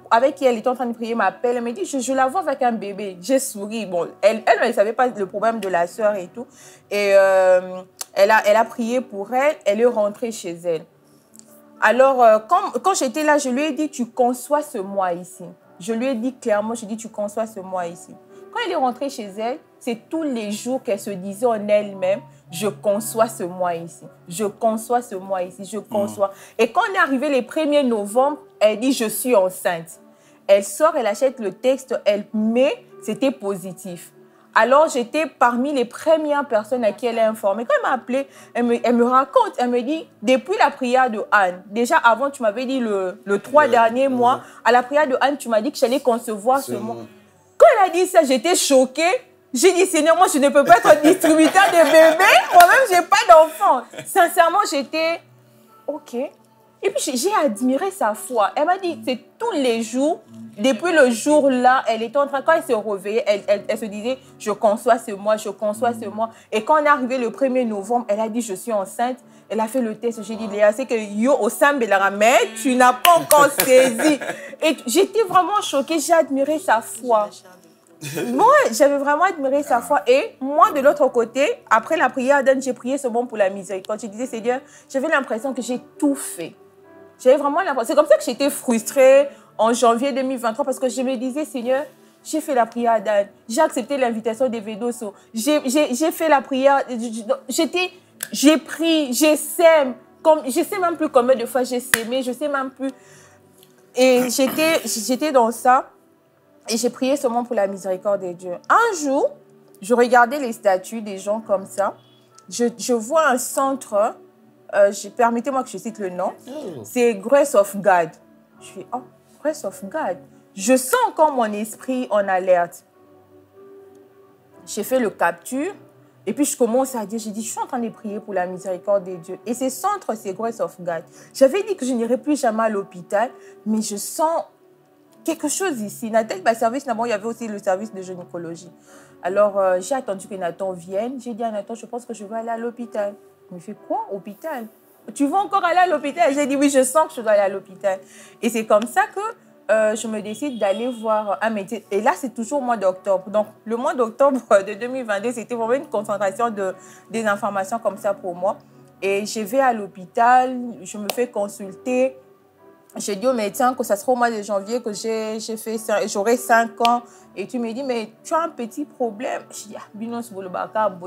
avec qui elle était en train de prier m'appelle, elle me dit, je la vois avec un bébé. J'ai souri. Bon, elle ne savait pas le problème de la sœur et tout. Et elle a prié pour elle, elle est rentrée chez elle. Alors, quand j'étais là, je lui ai dit, tu conçois ce mois ici. Je lui ai dit clairement, je lui ai dit, tu conçois ce mois ici. Quand elle est rentrée chez elle, c'est tous les jours qu'elle se disait en elle-même, je conçois ce mois ici. Je conçois ce mois ici. Je conçois. Et quand on est arrivé les 1er novembre, elle dit, je suis enceinte. Elle sort, elle achète le texte, elle met, c'était positif. Alors, j'étais parmi les premières personnes à qui elle a informé. Quand elle m'a appelée, elle me raconte, elle me dit, depuis la prière de Anne, déjà avant, tu m'avais dit le 3 derniers mois, à la prière de Anne, tu m'as dit que j'allais concevoir ce mois. Quand elle a dit ça, j'étais choquée. J'ai dit, Seigneur, moi, je ne peux pas être distributeur de bébés. Moi-même, je n'ai pas d'enfant. Sincèrement, j'étais OK. Et puis, j'ai admiré sa foi. Elle m'a dit, c'est tous les jours, depuis le jour-là, elle était en train, quand elle se réveillait, elle se disait, je conçois ce mois, je conçois ce mois. Et quand on est arrivé le 1er novembre, elle a dit, je suis enceinte. Elle a fait le test. J'ai dit, Léa, c'est que yo, au Sambelara, mais tu n'as pas encore saisi. Et j'étais vraiment choquée. J'ai admiré sa foi. Moi, j'avais vraiment admiré sa foi. Et moi, de l'autre côté, après la prière d'Anne, j'ai prié seulement pour la miséricorde. Je disais, Seigneur, j'avais l'impression que j'ai tout fait. J'avais vraiment l'impression. C'est comme ça que j'étais frustrée en janvier 2023 parce que je me disais, Seigneur, j'ai fait la prière d'Anne. J'ai accepté l'invitation des Védoso. J'ai fait la prière. J'ai pris, j'essaime. Je ne sais même plus combien de fois j'ai sémé. Je ne sais même plus. Et j'étais dans ça. Et j'ai prié seulement pour la miséricorde de Dieu. Un jour, je regardais les statuts des gens comme ça. Je vois un centre, permettez-moi que je cite le nom, c'est Grace of God. Je fais, oh, Grace of God. Je sens encore mon esprit en alerte. J'ai fait le capture et puis je commence à dire, j'ai dit, je suis en train de prier pour la miséricorde de Dieu. Et ce centre, c'est Grace of God. J'avais dit que je n'irais plus jamais à l'hôpital, mais je sens quelque chose ici. Nathan, service, il y avait aussi le service de gynécologie. Alors, j'ai attendu que Nathan vienne. J'ai dit à Nathan, je pense que je vais aller à l'hôpital. Il me fait, quoi, hôpital? Tu vas encore aller à l'hôpital? J'ai dit, oui, je sens que je dois aller à l'hôpital. Et c'est comme ça que je me décide d'aller voir un médecin. Et là, c'est toujours au mois d'octobre. Donc, le mois d'octobre de 2022, c'était vraiment une concentration des informations comme ça pour moi. Et je vais à l'hôpital, je me fais consulter. J'ai dit au médecin que ça sera au mois de janvier que j'aurai 5 ans. Et tu me dis, mais tu as un petit problème. Je dis,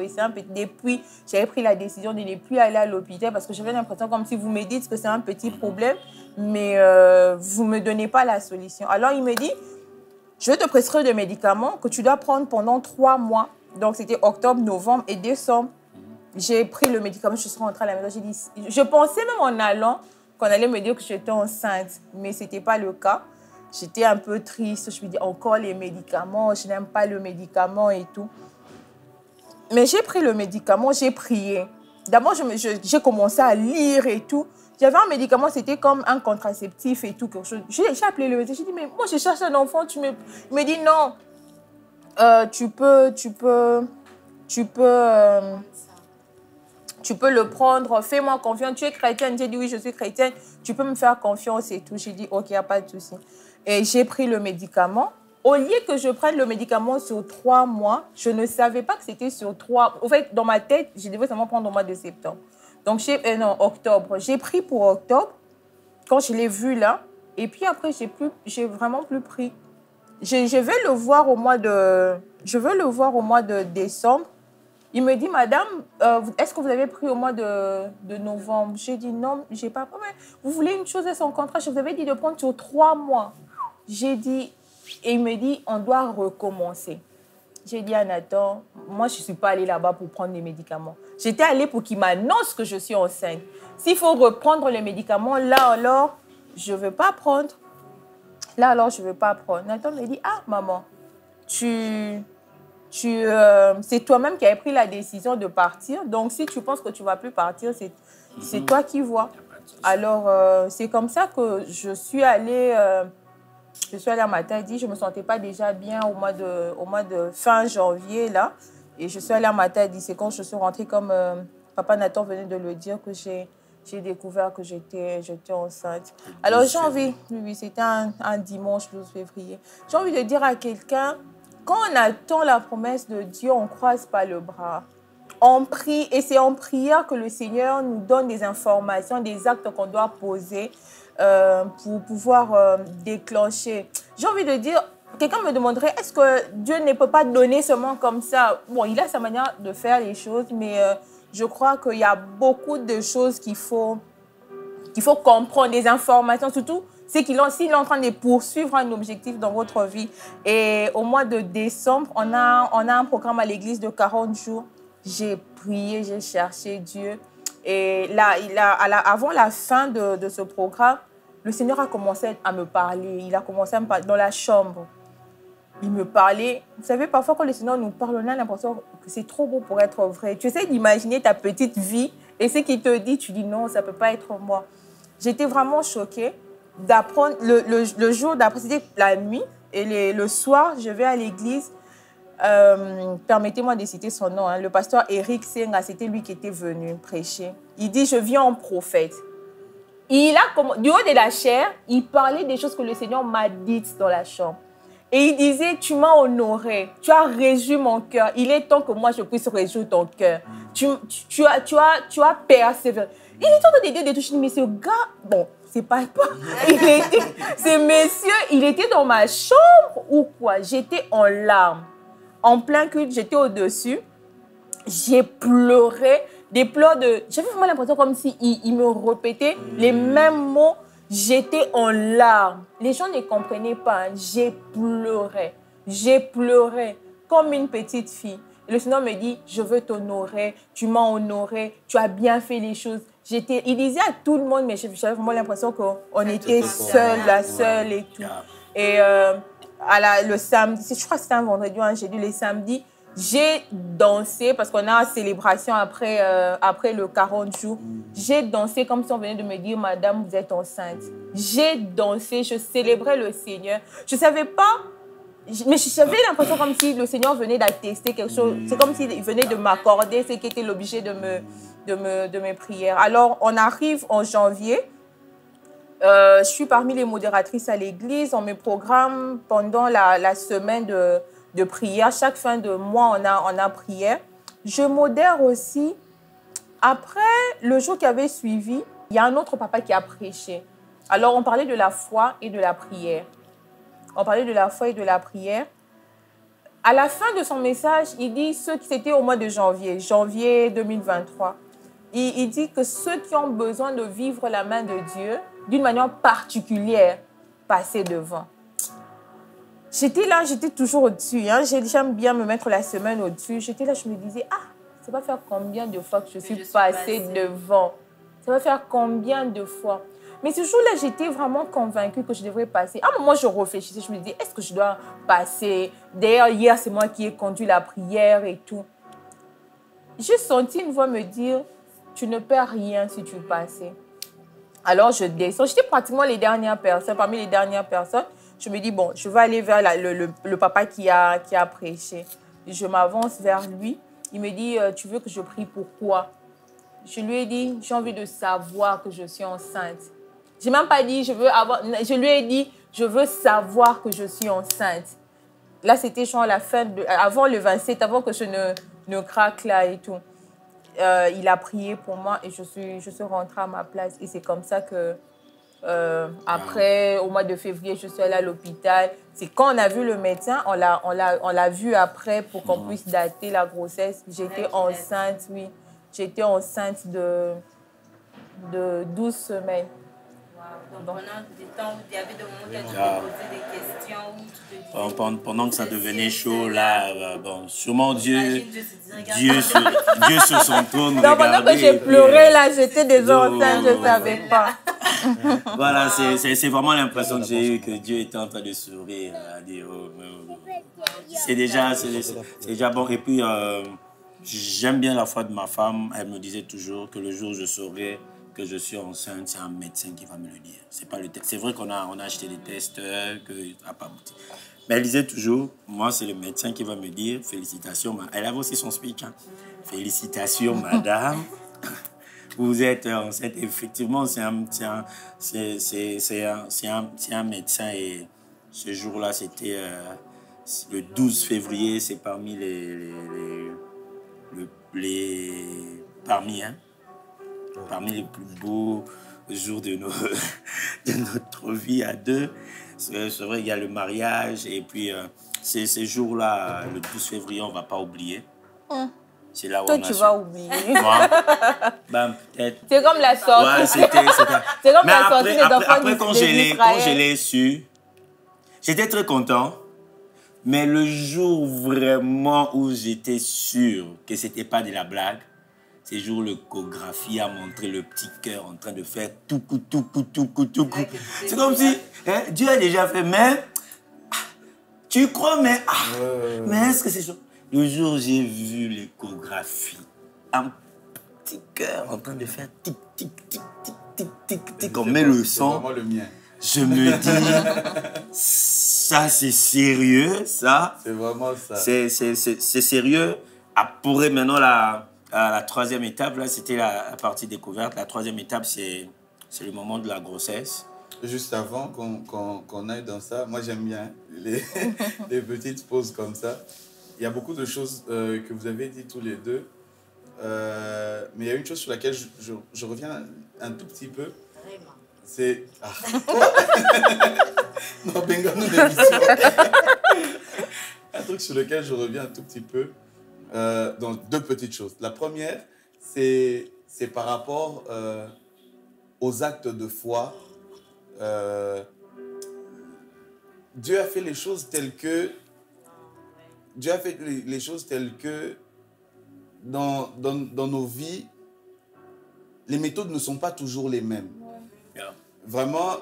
c'est un petit. Depuis, j'avais pris la décision de ne plus aller à l'hôpital parce que j'avais l'impression comme si vous me dites que c'est un petit problème, mais vous ne me donnez pas la solution. Alors, il me dit, je vais te prescrire des médicaments que tu dois prendre pendant 3 mois. Donc, c'était octobre, novembre et décembre. J'ai pris le médicament, je suis rentrée à la maison. J'ai dit, je pensais même en allant qu'on allait me dire que j'étais enceinte, mais ce n'était pas le cas. J'étais un peu triste. Je me dis, encore les médicaments, je n'aime pas le médicament et tout. Mais j'ai pris le médicament, j'ai prié. D'abord, j'ai commencé à lire et tout. J'avais un médicament, c'était comme un contraceptif et tout, quelque chose. J'ai appelé le médecin, j'ai dit, mais moi, je cherche un enfant. Il me dit, non, tu peux le prendre, fais-moi confiance. Tu es chrétienne? J'ai dit, oui, je suis chrétienne. Tu peux me faire confiance et tout. J'ai dit, ok, il n'y a pas de souci. Et j'ai pris le médicament. Au lieu que je prenne le médicament sur 3 mois, je ne savais pas que c'était sur 3. En fait, dans ma tête, je devais seulement prendre au mois de septembre. Donc, octobre. J'ai pris pour octobre, quand je l'ai vu là. Et puis après, j'ai vraiment plus pris. Je vais le voir au mois de décembre. Il me dit, madame, est-ce que vous avez pris au mois de novembre? J'ai dit, non, je n'ai pas pris. Vous voulez une chose à son contrat? Je vous avais dit de prendre sur 3 mois. J'ai dit, et il me dit, on doit recommencer. J'ai dit à Nathan, moi, je ne suis pas allée là-bas pour prendre des médicaments. J'étais allée pour qu'il m'annonce que je suis enceinte. S'il faut reprendre les médicaments, là, alors, je ne veux pas prendre. Là, alors, je ne veux pas prendre. Nathan me dit, ah, maman, c'est toi-même qui avais pris la décision de partir. Donc, si tu penses que tu ne vas plus partir, c'est toi qui vois. Alors, c'est comme ça que je suis allée à Matadi. Je ne me sentais pas déjà bien au mois de fin janvier, là. Et je suis allée à Matadi. C'est quand je suis rentrée, comme Papa Nathan venait de le dire, que j'ai découvert que j'étais enceinte. Alors, j'ai envie... Oui, c'était un dimanche 12 février. J'ai envie de dire à quelqu'un, quand on attend la promesse de Dieu, on ne croise pas le bras. On prie, et c'est en prière que le Seigneur nous donne des informations, des actes qu'on doit poser pour pouvoir déclencher. J'ai envie de dire, quelqu'un me demanderait, est-ce que Dieu ne peut pas donner seulement comme ça? Bon, il a sa manière de faire les choses, mais je crois qu'il y a beaucoup de choses qu'il faut comprendre, des informations, surtout s'il est en train de poursuivre un objectif dans votre vie. Et au mois de décembre, on a un programme à l'église de 40 jours. J'ai prié, j'ai cherché Dieu. Et là, avant la fin de ce programme, le Seigneur a commencé à me parler. Il a commencé à me parler dans la chambre. Il me parlait. Vous savez, parfois, quand le Seigneur nous parle, on a l'impression que c'est trop beau pour être vrai. Tu essaies d'imaginer ta petite vie et ce qu'il te dit, tu dis non, ça ne peut pas être moi. J'étais vraiment choquée d'apprendre. Le jour d'après, c'était la nuit. Et le soir, je vais à l'église. Permettez-moi de citer son nom. Le pasteur Eric Senga, c'était lui qui était venu prêcher. Il dit, je viens en prophète. Du haut de la chair, il parlait des choses que le Seigneur m'a dites dans la chambre. Et il disait, tu m'as honoré, tu as réjoui mon cœur. Il est temps que moi, je puisse réjouir ton cœur. Tu as persévéré. Il est temps de dire des touches, mais ce gars, bon, c'est pas... Ce monsieur, il était dans ma chambre ou quoi? J'étais en larmes. En plein culte, j'étais au-dessus. J'ai pleuré. Des pleurs de... J'avais vraiment l'impression comme s'il me répétait les mêmes mots. J'étais en larmes. Les gens ne comprenaient pas. J'ai pleuré. J'ai pleuré comme une petite fille. Et le Seigneur me dit, je veux t'honorer. Tu m'as honoré. Tu as bien fait les choses. Il disait à tout le monde, mais j'avais vraiment l'impression qu'on était seuls, la seule et tout. Et le samedi, je crois que c'était un vendredi ou un jeudi, les samedis, j'ai dansé parce qu'on a une célébration après le 40 jours. J'ai dansé comme si on venait de me dire, madame, vous êtes enceinte. J'ai dansé, je célébrais le Seigneur. Je ne savais pas, mais j'avais l'impression comme si le Seigneur venait d'attester quelque chose. C'est comme s'il venait de m'accorder ce qui était l'objet de mes prières. Alors, on arrive en janvier. Je suis parmi les modératrices à l'église. On me programme pendant la semaine de prière. Chaque fin de mois, on a prière. Je modère aussi. Après, le jour qui avait suivi, il y a un autre papa qui a prêché. Alors, on parlait de la foi et de la prière. On parlait de la foi et de la prière. À la fin de son message, il dit, c'était au mois de janvier 2023. Il dit que ceux qui ont besoin de vivre la main de Dieu, d'une manière particulière, passer devant. J'étais là, j'étais toujours au-dessus. Hein. J'aime bien me mettre la semaine au-dessus. J'étais là, je me disais, ça va faire combien de fois que je suis passée devant? Ça va faire combien de fois? Mais ce jour-là, j'étais vraiment convaincue que je devrais passer. À un moment, je réfléchissais, je me disais, est-ce que je dois passer? D'ailleurs, hier, c'est moi qui ai conduit la prière et tout. j'ai senti une voix me dire, tu ne perds rien si tu passais. Alors, je descends. J'étais pratiquement les dernières personnes, parmi les dernières personnes. Je me dis, bon, je vais aller vers le papa qui a prêché. Je m'avance vers lui. Il me dit, tu veux que je prie pour quoi? Je lui ai dit, j'ai envie de savoir que je suis enceinte. Je n'ai même pas dit, je lui ai dit, je veux savoir que je suis enceinte. Là, c'était genre la fin, avant le 27, avant que je ne craque là et tout. Il a prié pour moi et je suis rentrée à ma place. Et c'est comme ça que, après, au mois de février, je suis allée à l'hôpital. C'est quand on a vu le médecin, on l'a vu après pour qu'on puisse dater la grossesse. J'étais enceinte, oui. J'étais enceinte de 12 semaines. Donc, pendant des temps, il y avait des moments où tu as posé des questions, où tu te disais... Pendant que ça devenait chaud, là, bon, sûrement Dieu sur son trône. Donc, pendant que j'ai pleuré, là, j'étais déjà enceinte, je ne savais pas. Voilà, c'est vraiment l'impression que j'ai eue que Dieu était en train de sourire, à dire, c'est déjà bon. Et puis, j'aime bien la foi de ma femme. Elle me disait toujours que le jour où je saurais que je suis enceinte, c'est un médecin qui va me le dire. C'est pas le test. C'est vrai qu'on a acheté des tests que n'a pas abouti. Mais elle disait toujours, moi, c'est le médecin qui va me dire, félicitations. Elle avait aussi son speech. Hein. Félicitations, madame. Vous êtes enceinte. Effectivement, c'est un médecin. Et ce jour-là, c'était le 12 février. C'est parmi parmi les plus beaux jours de notre vie à deux. C'est vrai, il y a le mariage et puis ces jours-là, le 12 février, on ne va pas oublier. C'est là où toi, tu vas oublier. Moi, ben, peut-être. C'est comme la sortie. Ouais, c'est comme la sortie des enfants après, quand je l'ai su, j'étais très content. Mais le jour vraiment où j'étais sûr que ce n'était pas de la blague, c'est le jour où l'échographie a montré le petit cœur en train de faire tout coup. C'est comme si Dieu a déjà fait, mais tu crois, mais est-ce que c'est ça? Le jour où j'ai vu l'échographie, un petit cœur en train de faire tic, on met le son. C'est vraiment le mien. Je me dis, ça c'est sérieux, ça. C'est vraiment ça. C'est sérieux. Après maintenant, la troisième étape, là, c'était la partie découverte. La troisième étape, c'est le moment de la grossesse. Juste avant qu'on aille dans ça, moi j'aime bien les petites pauses comme ça. Il y a beaucoup de choses que vous avez dit tous les deux. Mais il y a une chose sur laquelle je reviens un tout petit peu. Vraiment. C'est... Ah, quoi? Non, Benga, nous l'émission. Un truc sur lequel je reviens un tout petit peu. Dans deux petites choses. La première, c'est par rapport aux actes de foi. Dieu a fait les choses telles que... Dieu a fait les choses telles que dans nos vies, les méthodes ne sont pas toujours les mêmes. Yeah. Vraiment,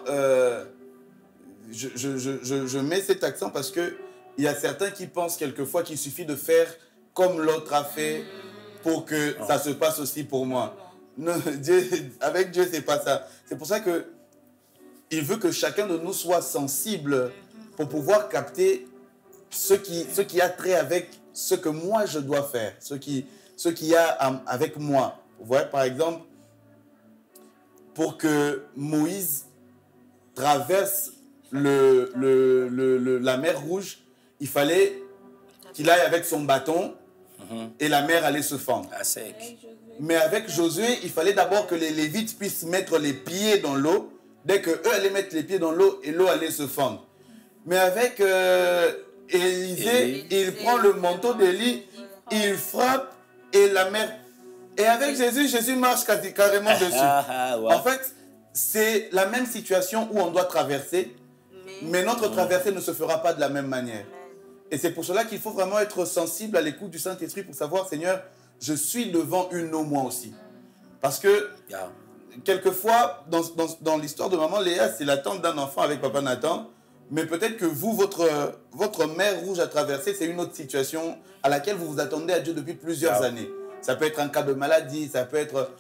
je mets cet accent parce qu'il y a certains qui pensent quelquefois qu'il suffit de faire comme l'autre a fait pour que ça se passe aussi pour moi. Non, avec Dieu, c'est pas ça. C'est pour ça qu'il veut que chacun de nous soit sensible pour pouvoir capter ce qui a trait avec ce que moi je dois faire, ce qui a avec moi. Vous voyez, par exemple, pour que Moïse traverse la mer Rouge, il fallait qu'il aille avec son bâton et la mer allait se fendre. À sec. Mais avec Josué, il fallait d'abord que les Lévites puissent mettre les pieds dans l'eau. Dès qu'eux allaient mettre les pieds dans l'eau et l'eau allait se fendre. Mais avec Élisée, il prend le manteau d'Élie, il frappe et la mer... Et avec Jésus, Jésus marche carrément dessus. Wow. En fait, c'est la même situation où on doit traverser, mais notre traversée ne se fera pas de la même manière. Et c'est pour cela qu'il faut vraiment être sensible à l'écoute du Saint-Esprit pour savoir, Seigneur, je suis devant une eau moi aussi. Parce que, quelquefois, dans l'histoire de maman Léa, c'est l'attente d'un enfant avec papa Nathan, mais peut-être que vous, votre mer Rouge à traverser, c'est une autre situation à laquelle vous vous attendez à Dieu depuis plusieurs années. ça peut être en cas de maladie, ça peut être...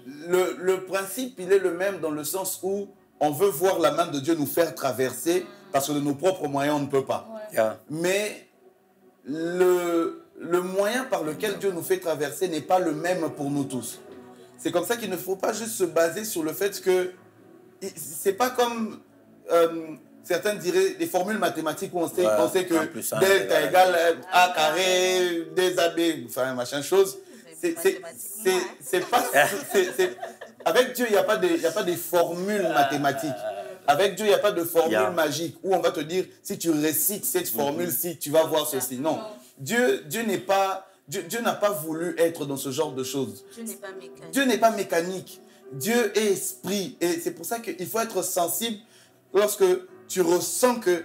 Le principe, il est le même dans le sens où on veut voir la main de Dieu nous faire traverser parce que de nos propres moyens, on ne peut pas. Yeah. Mais le moyen par lequel Dieu nous fait traverser n'est pas le même pour nous tous. C'est comme ça qu'il ne faut pas juste se baser sur le fait que... C'est pas comme... certains diraient des formules mathématiques où on sait, Voilà, on sait que +1 delta égale A carré, 2AB, enfin machin chose. C'est pas... Avec Dieu, il n'y a pas des formules mathématiques. Avec Dieu, il n'y a pas de formule magique où on va te dire, si tu récites cette formule-ci, tu vas voir ceci. Non. Dieu n'a pas voulu être dans ce genre de choses. Dieu n'est pas mécanique. Dieu est esprit. Et c'est pour ça qu'il faut être sensible lorsque tu ressens que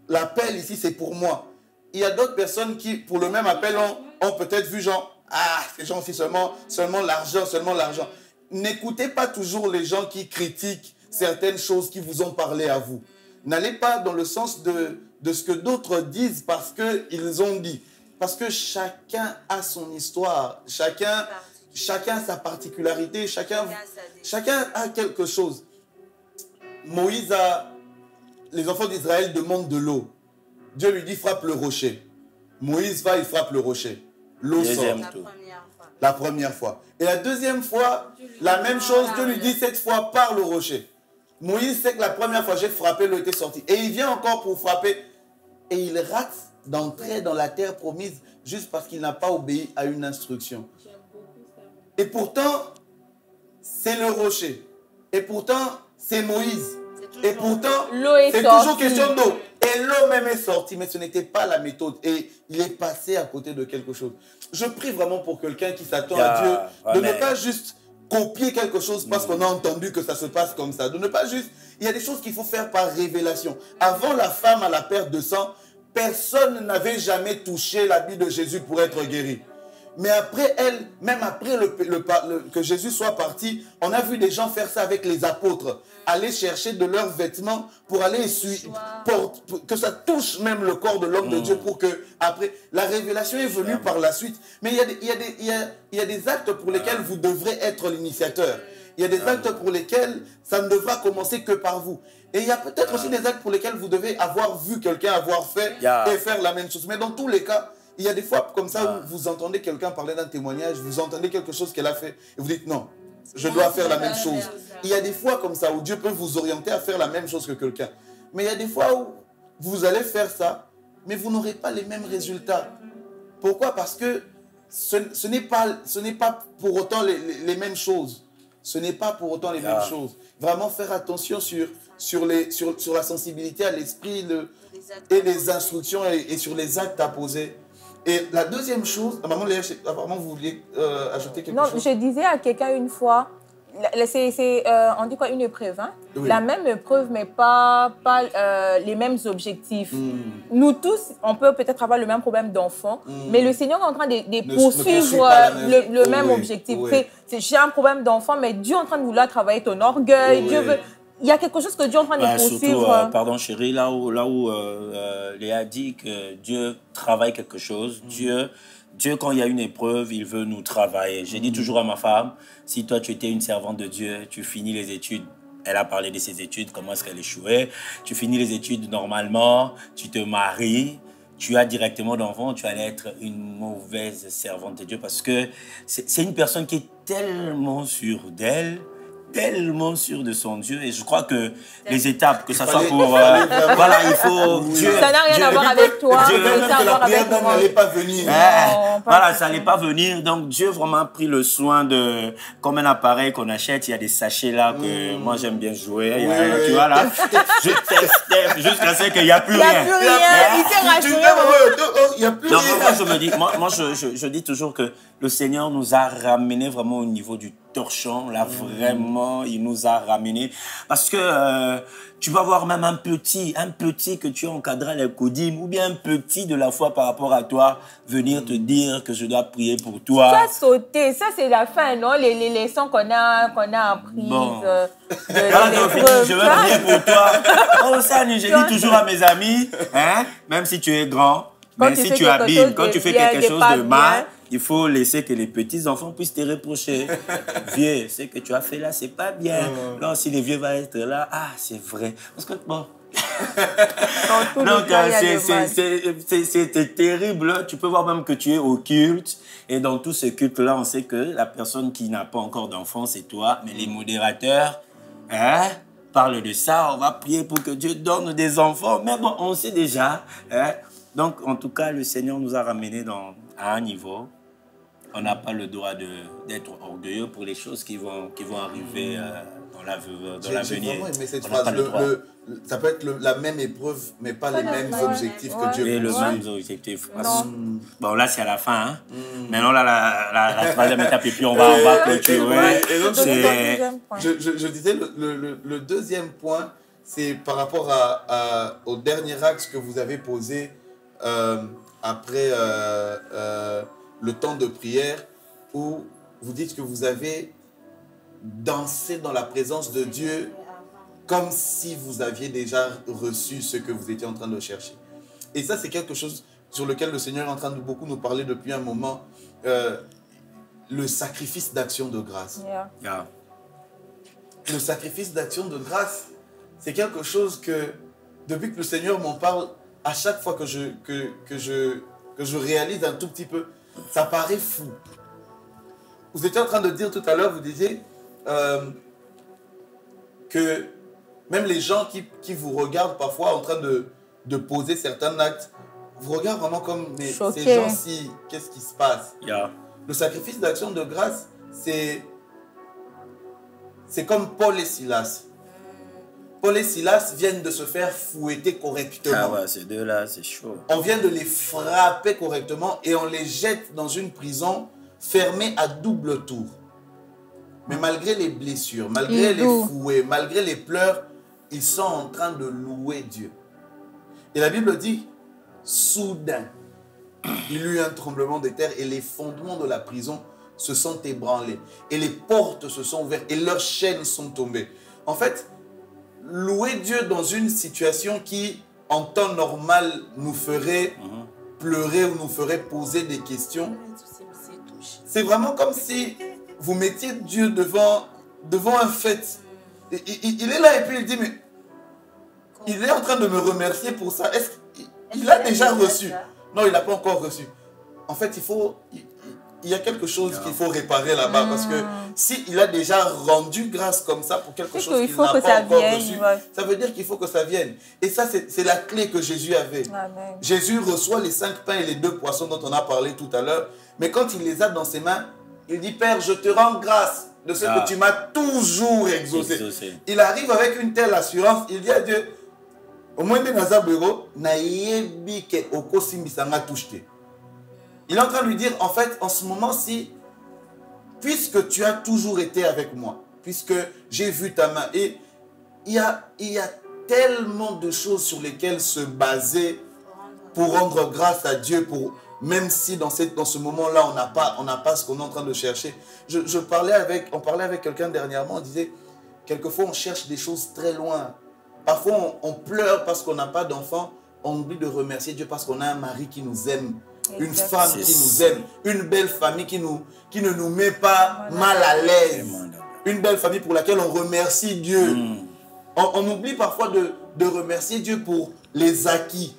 l'appel ici, c'est pour moi. Il y a d'autres personnes qui, pour le même appel, ont peut-être vu genre, ah, ces gens aussi, seulement l'argent, seulement l'argent. N'écoutez pas toujours les gens qui critiquent certaines choses qui vous ont parlé à vous. N'allez pas dans le sens de ce que d'autres disent parce qu'ils ont dit. Parce que chacun a son histoire, chacun a sa particularité, chacun a quelque chose. Les enfants d'Israël demandent de l'eau. Dieu lui dit, frappe le rocher. Moïse va, il frappe le rocher. L'eau sort. La première fois. Et la deuxième fois, la même chose, Dieu lui dit, cette fois, parle au rocher. Moïse sait que la première fois, j'ai frappé, l'eau était sortie. Et il vient encore pour frapper. Et il rate d'entrer dans la terre promise juste parce qu'il n'a pas obéi à une instruction. Et pourtant, c'est le rocher. Et pourtant, c'est Moïse. Et pourtant, c'est toujours question d'eau. Et l'eau même est sortie, mais ce n'était pas la méthode. Et il est passé à côté de quelque chose. Je prie vraiment pour quelqu'un qui s'attend à Dieu de ne pas juste copier quelque chose parce qu'on a entendu que ça se passe comme ça. De ne pas juste... Il y a des choses qu'il faut faire par révélation. Avant la femme à la perte de sang, personne n'avait jamais touché l'habit de Jésus pour être guéri. Mais après elle, même après que Jésus soit parti, on a vu des gens faire ça avec les apôtres. Aller chercher de leurs vêtements pour aller essuyer, que ça touche même le corps de l'homme de Dieu pour que, après, la révélation est venue par la suite. Mais il y a des actes pour lesquels vous devrez être l'initiateur. Il y a des actes pour lesquels ça ne devra commencer que par vous. Et il y a peut-être aussi des actes pour lesquels vous devez avoir vu quelqu'un avoir fait et faire la même chose. Mais dans tous les cas, il y a des fois comme ça où vous entendez quelqu'un parler d'un témoignage, vous entendez quelque chose qu'elle a fait et vous dites non, je dois faire la même chose. Il y a des fois comme ça où Dieu peut vous orienter à faire la même chose que quelqu'un. Mais il y a des fois où vous allez faire ça, mais vous n'aurez pas les mêmes résultats. Pourquoi? Parce que ce n'est pas pour autant les mêmes choses. Ce n'est pas pour autant les mêmes choses. Vraiment faire attention sur la sensibilité à l'esprit et les instructions et sur les actes à poser. Et la deuxième chose, maman Léa, apparemment vous vouliez ajouter quelque chose? Non, je disais à quelqu'un une fois, on dit quoi, une épreuve, hein? Oui. La même épreuve, mais pas les mêmes objectifs. Nous tous, on peut peut-être avoir le même problème d'enfant, mais le Seigneur est en train de poursuivre le même objectif. Oui. J'ai un problème d'enfant, mais Dieu est en train de vouloir travailler ton orgueil. Dieu veut... Il y a quelque chose que Dieu est en train de poursuivre. Surtout, pardon chérie, là où Léa dit que Dieu travaille quelque chose, Dieu, quand il y a une épreuve, il veut nous travailler. J'ai dit toujours à ma femme, si toi tu étais une servante de Dieu, tu finis les études, elle a parlé de ses études, comment est-ce qu'elle échouait, tu finis les études normalement, tu te maries, tu as directement d'enfants, tu allais être une mauvaise servante de Dieu parce que c'est une personne qui est tellement sûre d'elle, tellement sûr de son Dieu, et je crois que les étapes, que ça soit pour... voilà, il faut... Dieu, ça n'a rien à voir avec toi. Dieu veut même que la prière n'allait pas venir. Voilà, ça n'allait pas venir. Donc Dieu vraiment a pris le soin de... Comme un appareil qu'on achète, il y a des sachets là que moi j'aime bien jouer. Tu vois là, je testais jusqu'à ce qu'il n'y a plus rien. Il n'y a plus rien, il s'est rassuré. Il n'y a plus rien. Moi je dis toujours que le Seigneur nous a ramenés vraiment au niveau du torchon, là vraiment, il nous a ramenés. Parce que tu vas voir même un petit que tu as encadré à l'écoudime, ou bien un petit de la foi par rapport à toi, venir te dire que je dois prier pour toi. Tu as sauté, ça c'est la fin, non? Les leçons qu'on a apprises. Bon. Je veux prier pour toi. Oh, ça, je dis toujours à mes amis, hein, même si tu es grand, mais si tu habites, quand tu fais quelque chose de mal, il faut laisser que les petits-enfants puissent te reprocher. Vieux, ce que tu as fait là, c'est pas bien. Non, si les vieux vont être là, ah, c'est vrai. Parce que, bon... Donc, c'est terrible. Tu peux voir même que tu es au culte. Et dans tout ce culte-là, on sait que la personne qui n'a pas encore d'enfant, c'est toi. Mais les modérateurs parlent de ça. On va prier pour que Dieu donne des enfants. Mais bon, on sait déjà. Donc, en tout cas, le Seigneur nous a ramenés à un niveau. On n'a pas le droit d'être orgueilleux pour les choses qui vont arriver dans l'avenir. J'ai vraiment aimé cette phrase. Ça peut être la même épreuve, mais pas les mêmes objectifs que Dieu veut. Le même objectif. Bon, là, c'est à la fin. Hein. Maintenant, là, la troisième étape, et puis on va clôturer. Je disais, le deuxième point, c'est par rapport au dernier axe que vous avez posé après le temps de prière, où vous dites que vous avez dansé dans la présence de Dieu comme si vous aviez déjà reçu ce que vous étiez en train de chercher. Et ça, c'est quelque chose sur lequel le Seigneur est en train de beaucoup nous parler depuis un moment, le sacrifice d'action de grâce. Le sacrifice d'action de grâce, c'est quelque chose que, depuis que le Seigneur m'en parle, à chaque fois que je réalise un tout petit peu, ça paraît fou. Vous étiez en train de dire tout à l'heure, vous disiez que même les gens qui vous regardent parfois en train de poser certains actes, vous regardent vraiment comme ces gens-ci, qu'est-ce qui se passe? Le sacrifice d'action de grâce, c'est comme Paul et Silas. Paul et Silas viennent de se faire fouetter correctement. Ah ouais, ces deux-là, c'est chaud. On vient de les frapper correctement et on les jette dans une prison fermée à double tour. Mais malgré les blessures, malgré les fouets, malgré les pleurs, ils sont en train de louer Dieu. Et la Bible dit, soudain, il y eut un tremblement de terre et les fondements de la prison se sont ébranlés. Et les portes se sont ouvertes et leurs chaînes sont tombées. En fait, louer Dieu dans une situation qui, en temps normal, nous ferait pleurer ou nous ferait poser des questions, c'est vraiment comme si vous mettiez Dieu devant un fait. Il est là et puis il dit, mais il est en train de me remercier pour ça. Est-ce qu'il a déjà reçu? Non, il n'a pas encore reçu. En fait, il y a quelque chose qu'il faut réparer là-bas parce que s'il a déjà rendu grâce comme ça pour quelque chose qu'il n'a pas encore reçu, ça veut dire qu'il faut que ça vienne. Et ça, c'est la clé que Jésus avait. Amen. Jésus reçoit les 5 pains et les 2 poissons dont on a parlé tout à l'heure, mais quand il les a dans ses mains, il dit, Père, je te rends grâce de ce que tu m'as toujours exaucé. Il arrive avec une telle assurance, il dit à Dieu, au moins de Naza Bureau, naïebi ke okosi misanga touche. Il est en train de lui dire, en fait, en ce moment-ci, puisque tu as toujours été avec moi, puisque j'ai vu ta main, et il y a tellement de choses sur lesquelles se baser pour rendre grâce à Dieu, même si dans ce moment-là, on n'a pas ce qu'on est en train de chercher. On parlait avec quelqu'un dernièrement, on disait, quelquefois on cherche des choses très loin. Parfois on pleure parce qu'on n'a pas d'enfant, on oublie de remercier Dieu parce qu'on a un mari qui nous aime. Une femme qui nous aime, une belle famille qui ne nous met pas mal à l'aise, une belle famille pour laquelle on remercie Dieu. On oublie parfois de remercier Dieu pour les acquis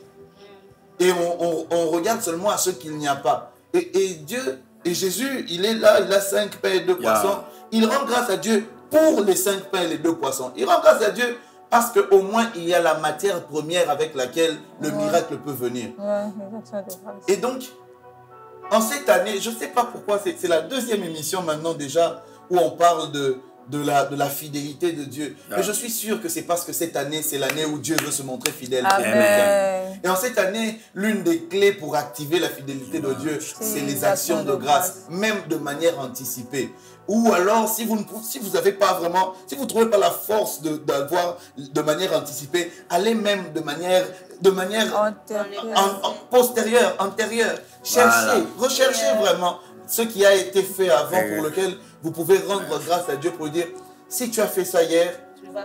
et on regarde seulement à ce qu'il n'y a pas. Et Dieu, et Jésus, il est là, il a 5 pains et 2 poissons. Il rend grâce à Dieu pour les 5 pains et les 2 poissons. Il rend grâce à Dieu parce qu'au moins, il y a la matière première avec laquelle le miracle peut venir. Et donc, en cette année, je ne sais pas pourquoi, c'est la 2e émission maintenant déjà où on parle de la fidélité de Dieu. Mais je suis sûr que c'est parce que cette année, c'est l'année où Dieu veut se montrer fidèle. Amen. Et en cette année, l'une des clés pour activer la fidélité de Dieu, c'est les actions de grâce, même de manière anticipée. Ou alors, si vous n'avez pas vraiment, si vous ne trouvez pas la force d'avoir de manière anticipée, allez même de manière postérieure, antérieure. Cherchez, recherchez vraiment ce qui a été fait avant pour lequel vous pouvez rendre grâce à Dieu pour lui dire, si tu as fait ça hier,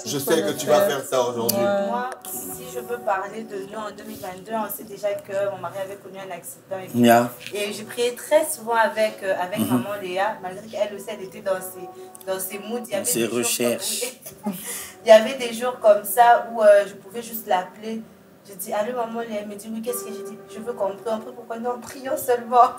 Je sais que tu vas faire ça aujourd'hui. Moi, si je peux parler de nous en 2022, on sait déjà que mon mari avait connu un accident. Et j'ai prié très souvent avec maman Léa, malgré qu'elle aussi, elle était dans ses moods. Il y avait ses recherches. Il y avait des jours comme ça où je pouvais juste l'appeler. Je dis, allô maman Léa, elle me dit, oui, qu'est-ce que j'ai dit? Je veux qu'on prie, pourquoi non? Prions seulement.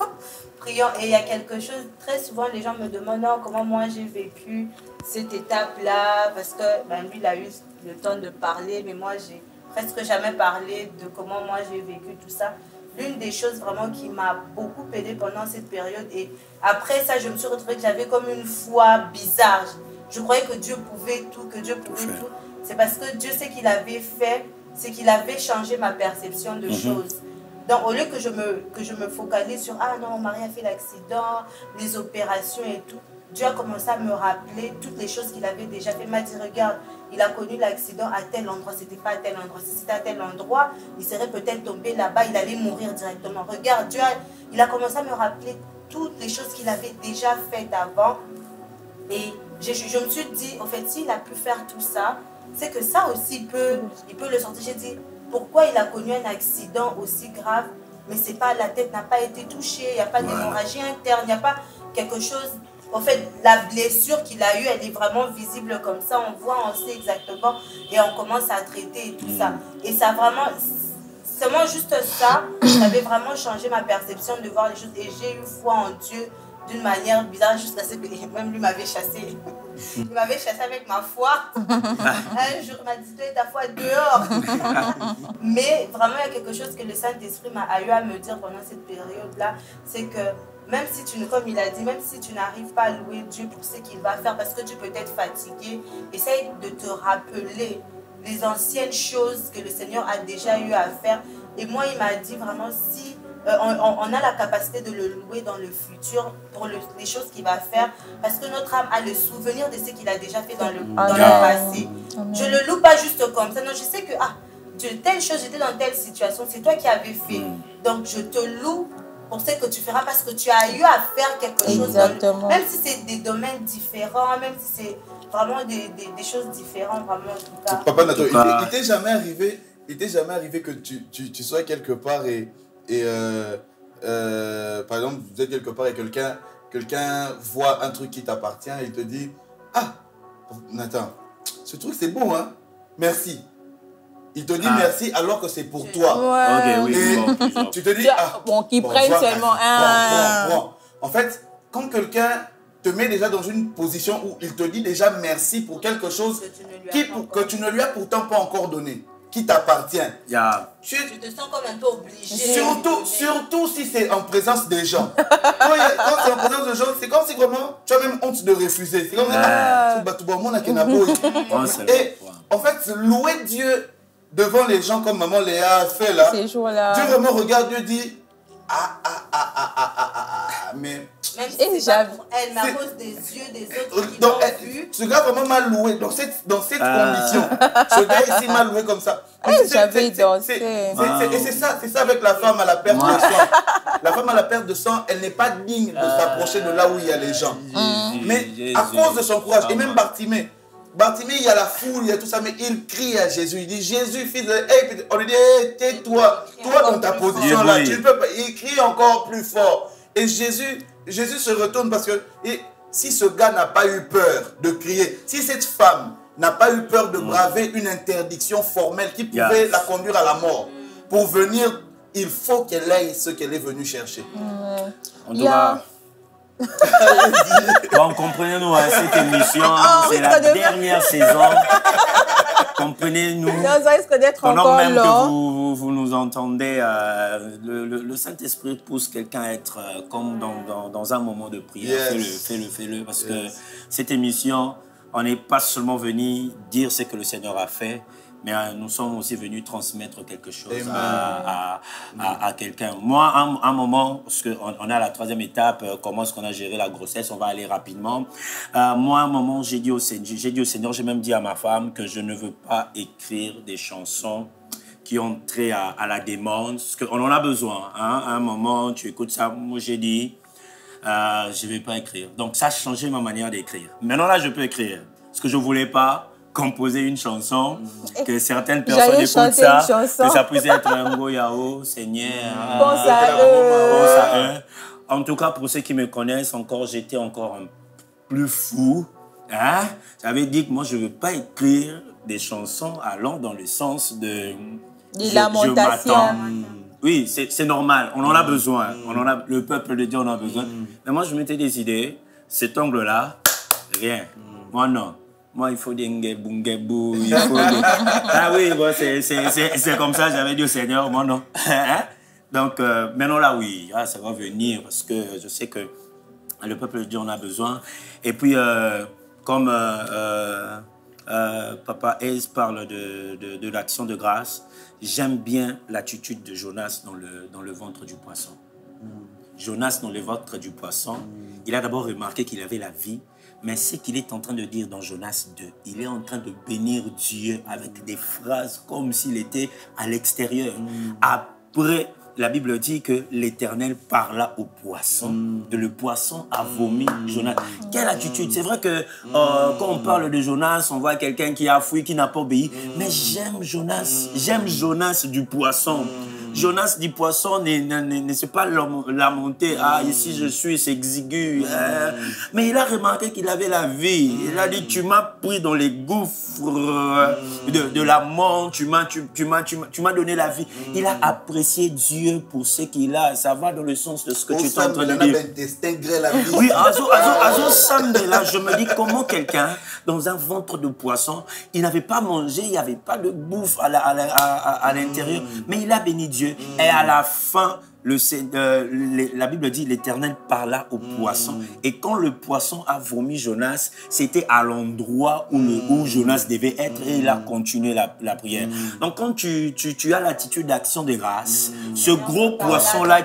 Prions. Et il y a quelque chose, très souvent les gens me demandent, non, comment moi j'ai vécu cette étape-là, parce que lui, il a eu le temps de parler, mais moi, j'ai presque jamais parlé de comment moi j'ai vécu tout ça. L'une des choses vraiment qui m'a beaucoup aidée pendant cette période, et après ça, je me suis retrouvée que j'avais comme une foi bizarre. Je croyais que Dieu pouvait tout, tout. C'est parce que Dieu sait qu'il avait fait, c'est qu'il avait changé ma perception de choses. Donc, au lieu que je me focalise sur « Ah non, mon mari a fait l'accident, les opérations et tout », Dieu a commencé à me rappeler toutes les choses qu'il avait déjà fait. Il m'a dit, regarde, il a connu l'accident à tel endroit, c'était pas à tel endroit. Si c'était à tel endroit, il serait peut-être tombé là-bas, il allait mourir directement. Regarde, il a commencé à me rappeler toutes les choses qu'il avait déjà faites avant. Et je me suis dit, en fait, s'il a pu faire tout ça, c'est que ça aussi, il peut le sortir. J'ai dit, pourquoi il a connu un accident aussi grave, mais c'est pas, la tête n'a pas été touchée, il n'y a pas d'hémorragie interne, il n'y a pas quelque chose... En fait, la blessure qu'il a eue, elle est vraiment visible comme ça. On voit, on sait exactement. Et on commence à traiter et tout ça. Et ça vraiment... Seulement juste ça, ça avait vraiment changé ma perception de voir les choses. Et j'ai eu foi en Dieu d'une manière bizarre, jusqu'à ce que même lui m'avait chassé. Il m'avait chassé avec ma foi. Un jour, il m'a dit, ta foi dehors. Mais vraiment, il y a quelque chose que le Saint-Esprit a eu à me dire pendant cette période-là. C'est que même si comme il a dit, même si tu n'arrives pas à louer Dieu pour ce qu'il va faire, parce que tu peux être fatigué, essaye de te rappeler les anciennes choses que le Seigneur a déjà eu à faire. Et moi, il m'a dit vraiment, si on a la capacité de le louer dans le futur pour les choses qu'il va faire, parce que notre âme a le souvenir de ce qu'il a déjà fait dans le passé. Je ne le loue pas juste comme ça. Non, je sais que, telle chose, j'étais dans telle situation, c'est toi qui avais fait. Donc, je te loue pour ce que tu feras, parce que tu as eu à faire quelque chose, même si c'est des domaines différents, même si c'est vraiment des choses différentes, vraiment en tout cas. Papa Nathan, il t'est jamais arrivé que tu sois quelque part et par exemple, vous êtes quelque part et quelqu'un voit un truc qui t'appartient et il te dit, ah, Nathan, ce truc c'est bon, hein, merci. Il te dit merci alors que c'est pour toi. Ouais. Ok, oui, et tu te dis, qu'ils prennent seulement un. En fait, quand quelqu'un te met déjà dans une position où il te dit déjà merci pour quelque chose que tu ne lui as pourtant pas encore donné, qui t'appartient. Tu te sens comme un peu obligé. Surtout si c'est en présence des gens. Quand c'est en présence des gens, c'est comme si vraiment tu as même honte de refuser. C'est comme et en fait, louer Dieu devant les gens comme maman Léa a fait là, Dieu vraiment regarde, Dieu dit mais même si c'est pas pour elle, mais à cause des yeux des autres qui l'ont vu. Ce gars vraiment m'a loué dans cette condition. Ce gars ici m'a loué comme ça. J'avais dansé. Et c'est ça avec la femme à la perte de sang. La femme à la perte de sang, elle n'est pas digne de s'approcher de là où il y a les gens. Mais à cause de son courage, et même Bartimée, il y a la foule, il y a tout ça, mais il crie à Jésus. Il dit, Jésus, fils de... Hey, on lui dit, hey, tais-toi. Toi, dans ta position là, tu ne peux pas. Il crie encore plus fort. Et Jésus se retourne parce que si ce gars n'a pas eu peur de crier, si cette femme n'a pas eu peur de braver une interdiction formelle qui pouvait la conduire à la mort, pour venir, il faut qu'elle aille ce qu'elle est venue chercher. On doit... Bon, comprenez-nous, hein, cette émission, c'est la dernière saison. Comprenez-nous. Ça risque d'être encore même long. que vous nous entendez, le Saint-Esprit pousse quelqu'un à être comme dans un moment de prière. Fais-le. Parce que cette émission, on n'est pas seulement venu dire ce que le Seigneur a fait, mais nous sommes aussi venus transmettre quelque chose à quelqu'un. Moi, un moment, parce qu'on a la troisième étape, comment est-ce qu'on a géré la grossesse, on va aller rapidement. Moi, un moment, j'ai dit au Seigneur, j'ai même dit à ma femme que je ne veux pas écrire des chansons qui ont trait à la demande, parce qu'on en a besoin. Hein. À un moment, tu écoutes ça, moi j'ai dit, je ne vais pas écrire. Donc ça a changé ma manière d'écrire. Maintenant là, je peux écrire. Ce que je ne voulais pas, composer une chanson, que certaines personnes écoutent ça, que ça puisse être un Goyao, Seigneur, pense à eux. En tout cas, pour ceux qui me connaissent encore, j'étais encore plus fou. Hein? J'avais dit que moi, je ne veux pas écrire des chansons allant dans le sens de... Des lamentations. Oui, c'est normal. On en a besoin. Le peuple de Dieu en a besoin. Mais moi, je m'étais décidé, cet angle-là, rien. Moi, non. Moi, il faut des ngebou. Ah oui, bon, c'est comme ça, j'avais dit au Seigneur, moi, non. Donc, maintenant, là, oui, ça va venir parce que je sais que le peuple de Dieu en a besoin. Et puis, comme Papa Ace parle de l'action de grâce, j'aime bien l'attitude de Jonas dans le ventre du poisson. Jonas dans le ventre du poisson, il a d'abord remarqué qu'il avait la vie, mais ce qu'il est en train de dire dans Jonas 2, il est en train de bénir Dieu avec des phrases comme s'il était à l'extérieur. Après, la Bible dit que l'Éternel parla au poisson, et le poisson a vomi Jonas. Quelle attitude! C'est vrai que quand on parle de Jonas, on voit quelqu'un qui a fui, qui n'a pas obéi. Mais j'aime Jonas du poisson. Jonas du poisson ne sait pas lamenter. Ah, ici je suis, c'est exigu. Mais il a remarqué qu'il avait la vie. Il a dit, tu m'as pris dans les gouffres de la mort, tu m'as donné la vie. Il a apprécié Dieu pour ce qu'il a. Ça va dans le sens de ce que tu es en train de dire. Oui, là, je me dis comment quelqu'un, dans un ventre de poisson, il n'avait pas mangé, il n'y avait pas de bouffe à l'intérieur, mais il a béni Dieu. Et à la fin, la Bible dit l'Éternel parla au poisson. Et quand le poisson a vomi Jonas, c'était à l'endroit où Jonas devait être et il a continué la prière. Donc quand tu as l'attitude d'action de grâce, ce gros poisson-là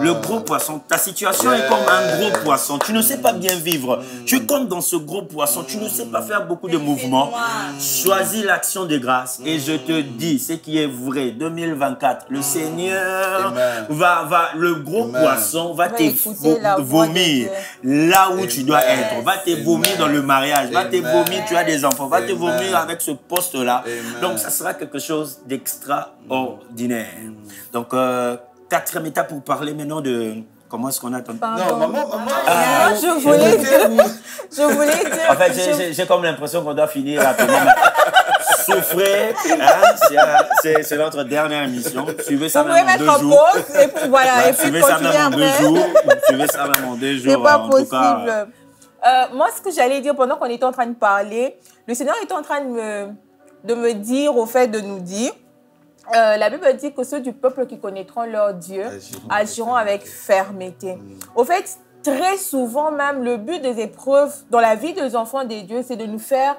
le gros poisson, ta situation est comme un gros poisson. Tu ne sais pas bien vivre. Tu es comme dans ce gros poisson. Tu ne sais pas faire beaucoup de mouvements. Choisis l'action de grâce. Et je te dis, ce qui est vrai, 2024, le Seigneur le gros poisson va te vomir là où tu dois être. Va te vomir dans le mariage. Va te vomir, tu as des enfants. Va te vomir avec ce poste-là. Donc, ça sera quelque chose d'extraordinaire. Donc, quatrième étape pour parler maintenant de... Comment est-ce qu'on attend? Non, maman. Je voulais dire... En fait, j'ai comme l'impression qu'on doit finir rapidement. Souffrez, hein, c'est notre dernière émission. Suivez ça même en 2 jours. Pause et puis voilà, et puis suivez ça même en 2 jours. Suivez ça même en 2 jours. C'est pas en possible. Tout cas, moi, ce que j'allais dire pendant qu'on était en train de parler, le Seigneur était en train de me dire, au fait de nous dire, la Bible dit que ceux du peuple qui connaîtront leur Dieu agiront avec fermeté. Au fait, très souvent même, le but des épreuves dans la vie des enfants des dieux, c'est de nous faire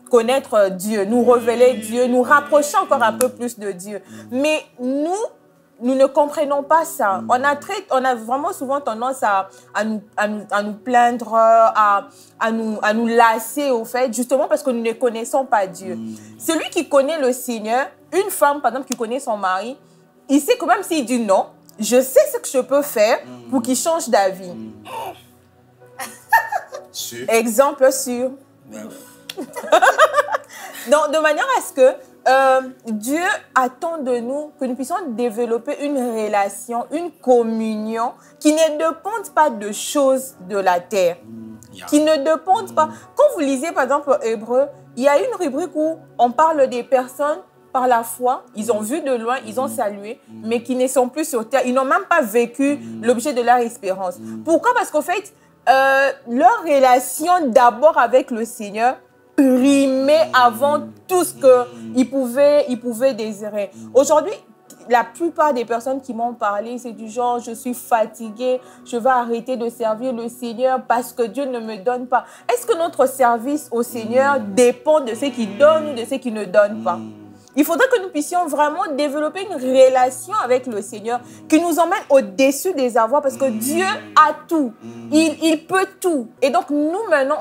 connaître Dieu, nous révéler Dieu, nous rapprocher encore un peu plus de Dieu. Mais nous ne comprenons pas ça. On a vraiment souvent tendance à nous plaindre, à nous lasser, au fait, justement parce que nous ne connaissons pas Dieu. Celui qui connaît le Seigneur, une femme, par exemple, qui connaît son mari, il sait que même s'il dit non, je sais ce que je peux faire pour qu'il change d'avis. Exemple sûr. Donc, de manière à ce que Dieu attend de nous que nous puissions développer une relation, une communion qui ne dépende pas de choses de la terre. Qui ne dépendent pas. Quand vous lisez, par exemple, Hébreu, il y a une rubrique où on parle des personnes par la foi, ils ont vu de loin, ils ont salué, mais qui ne sont plus sur terre. Ils n'ont même pas vécu l'objet de leur espérance. Pourquoi? Parce qu'en fait, leur relation d'abord avec le Seigneur primait avant tout ce qu'ils pouvaient désirer. Aujourd'hui, la plupart des personnes qui m'ont parlé, c'est du genre, je suis fatiguée, je vais arrêter de servir le Seigneur parce que Dieu ne me donne pas. Est-ce que notre service au Seigneur dépend de ce qu'il donne ou de ce qu'il ne donne pas? Il faudrait que nous puissions vraiment développer une relation avec le Seigneur qui nous emmène au-dessus des avoirs parce que Dieu a tout. Il peut tout. Et donc, nous, maintenant,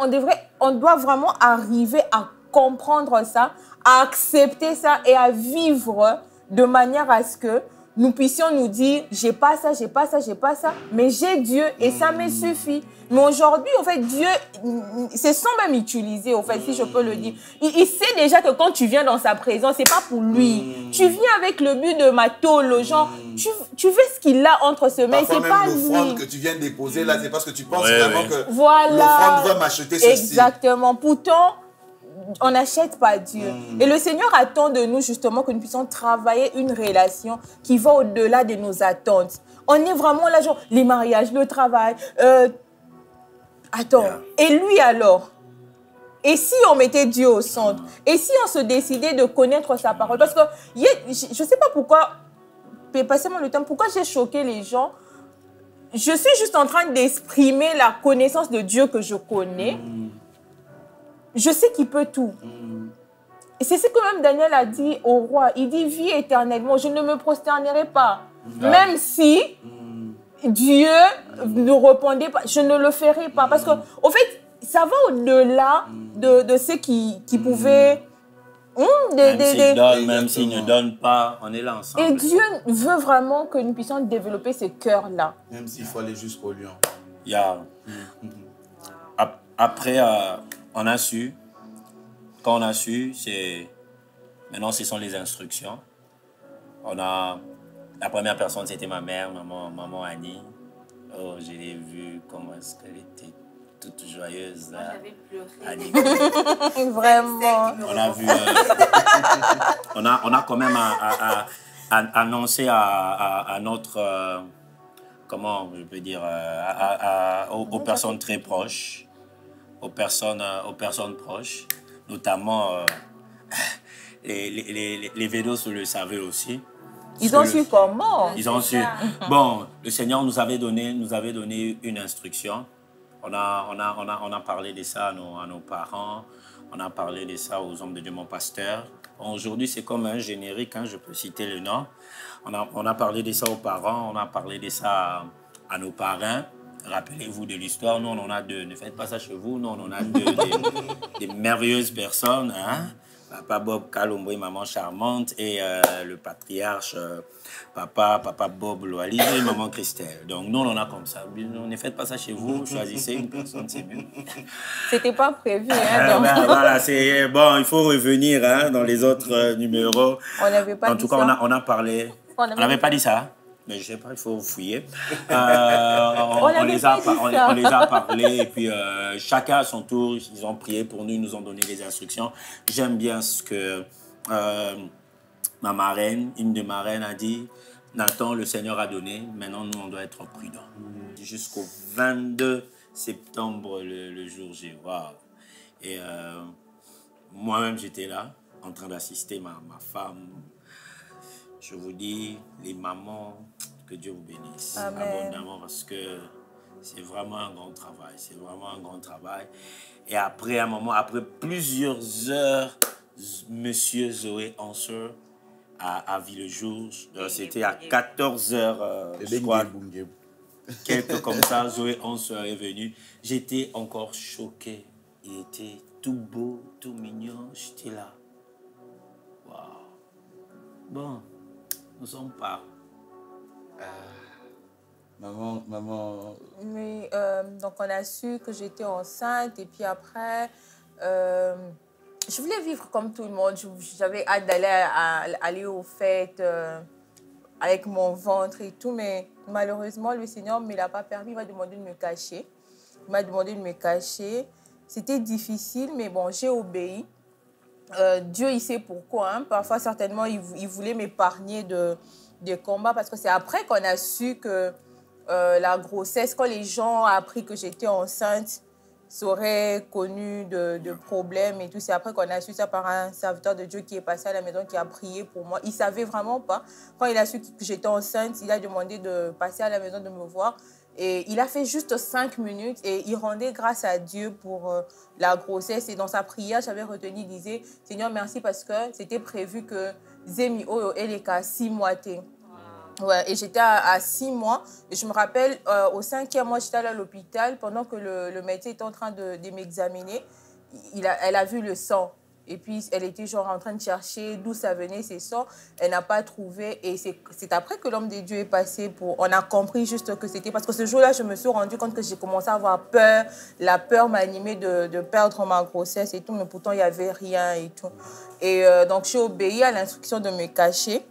on doit vraiment arriver à comprendre ça, à accepter ça et à vivre de manière à ce que nous puissions nous dire, j'ai pas ça, j'ai pas ça, j'ai pas ça, mais j'ai Dieu et ça me suffit. Mais aujourd'hui, en fait, Dieu, c'est sans même utiliser, en fait, si je peux le dire. Il sait déjà que quand tu viens dans sa présence, c'est pas pour lui. Tu viens avec le but de matolo, genre, tu veux ce qu'il a entre ses mains, c'est pas lui. L'offrande que tu viens déposer là, c'est parce que tu penses vraiment que voilà. l'offrande va m'acheter ceci. Exactement. Pourtant, on n'achète pas Dieu. Et le Seigneur attend de nous justement que nous puissions travailler une relation qui va au-delà de nos attentes. On est vraiment là, genre, les mariages, le travail. Attends, et lui alors? Et si on mettait Dieu au centre? Et si on se décidait de connaître sa parole? Parce que je ne sais pas pourquoi, passez-moi le temps, pourquoi j'ai choqué les gens. Je suis juste en train d'exprimer la connaissance de Dieu que je connais. Je sais qu'il peut tout. Et c'est ce que même Daniel a dit au roi. Il dit, vis éternellement, je ne me prosternerai pas. Même si Dieu ne répondait pas, je ne le ferai pas. Parce qu'au fait, ça va au-delà de ce qui pouvait... Même s'il ne donne pas, on est là ensemble. Et Dieu veut vraiment que nous puissions développer ce cœur-là. Même s'il faut aller jusqu'au lion. Après, on a su. Quand on a su, maintenant ce sont les instructions. La première personne, c'était ma mère, maman Annie. Oh, je l'ai vue, comment est-ce qu'elle était toute joyeuse. Moi, j'avais pleuré. Vraiment. On a vu... on a quand même annoncé à notre... comment je peux dire... aux personnes très proches. Aux personnes proches. Notamment... les Védos le savaient aussi. Ils ont su comment? Ils ont su. Bon, le Seigneur nous avait donné une instruction. On a parlé de ça à nos parents. On a parlé de ça aux hommes de Dieu, mon pasteur. Aujourd'hui, c'est comme un générique, hein, je peux citer le nom. On a parlé de ça aux parents, on a parlé de ça à nos parrains. Rappelez-vous de l'histoire, nous on en a deux. Ne faites pas ça chez vous, nous on en a deux. Des merveilleuses personnes, hein? Papa Bob Kalombo et maman Charmante et le patriarche papa Bob Loali et maman Christelle. Donc nous on en a comme ça. Ne faites pas ça chez vous, choisissez une personne, c'est mieux. C'était pas prévu. Hein, voilà, c'est bon, il faut revenir hein, dans les autres numéros. On n'avait pas dit ça. En tout cas, on a parlé. On n'avait pas dit ça. Mais je ne sais pas, il faut fouiller. On les a parlé et puis chacun à son tour, ils ont prié pour nous, ils nous ont donné des instructions. J'aime bien ce que ma marraine, une de ma reines a dit. Nathan, le Seigneur a donné, maintenant nous on doit être prudents. Jusqu'au 22 septembre, le jour J. Wow. Et moi-même j'étais là, en train d'assister ma femme. Je vous dis, les mamans, que Dieu vous bénisse abondamment parce que c'est vraiment un grand travail. C'est vraiment un grand travail. Et après un moment, après plusieurs heures, Monsieur Zoé Answer a vu le jour. C'était à 14 heures, je crois. Quelque comme ça, Zoé Answer est venu. J'étais encore choqué. Il était tout beau, tout mignon. J'étais là. Waouh. Bon. Nous sommes pas. Maman. Oui, donc on a su que j'étais enceinte et puis après, je voulais vivre comme tout le monde. J'avais hâte aller aux fêtes avec mon ventre et tout, mais malheureusement, le Seigneur ne me l'a pas permis. Il m'a demandé de me cacher. C'était difficile, mais bon, j'ai obéi. Dieu, il sait pourquoi. Hein. Parfois, certainement, il voulait m'épargner des combats parce que c'est après qu'on a su que la grossesse, quand les gens ont appris que j'étais enceinte, seraient connus de problèmes et tout. C'est après qu'on a su ça par un serviteur de Dieu qui est passé à la maison, qui a prié pour moi. Il ne savait vraiment pas. Quand il a su que j'étais enceinte, il a demandé de passer à la maison, de me voir. Et il a fait juste 5 minutes et il rendait grâce à Dieu pour la grossesse. Et dans sa prière, j'avais retenu, il disait, Seigneur, merci parce que c'était prévu que Zemi Oyo et 6 mois. Ouais, et j'étais à 6 mois. Et je me rappelle, au 5e mois, j'étais allée à l'hôpital pendant que le médecin était en train de m'examiner. Elle a vu le sang. Et puis, elle était genre en train de chercher d'où ça venait, ses sons. Elle n'a pas trouvé. Et c'est après que l'homme de Dieu est passé on a compris juste que c'était... Parce que ce jour-là, je me suis rendu compte que j'ai commencé à avoir peur. La peur m'animait de perdre ma grossesse et tout. Mais pourtant, il n'y avait rien et tout. Et donc, j'ai obéi à l'instruction de me cacher.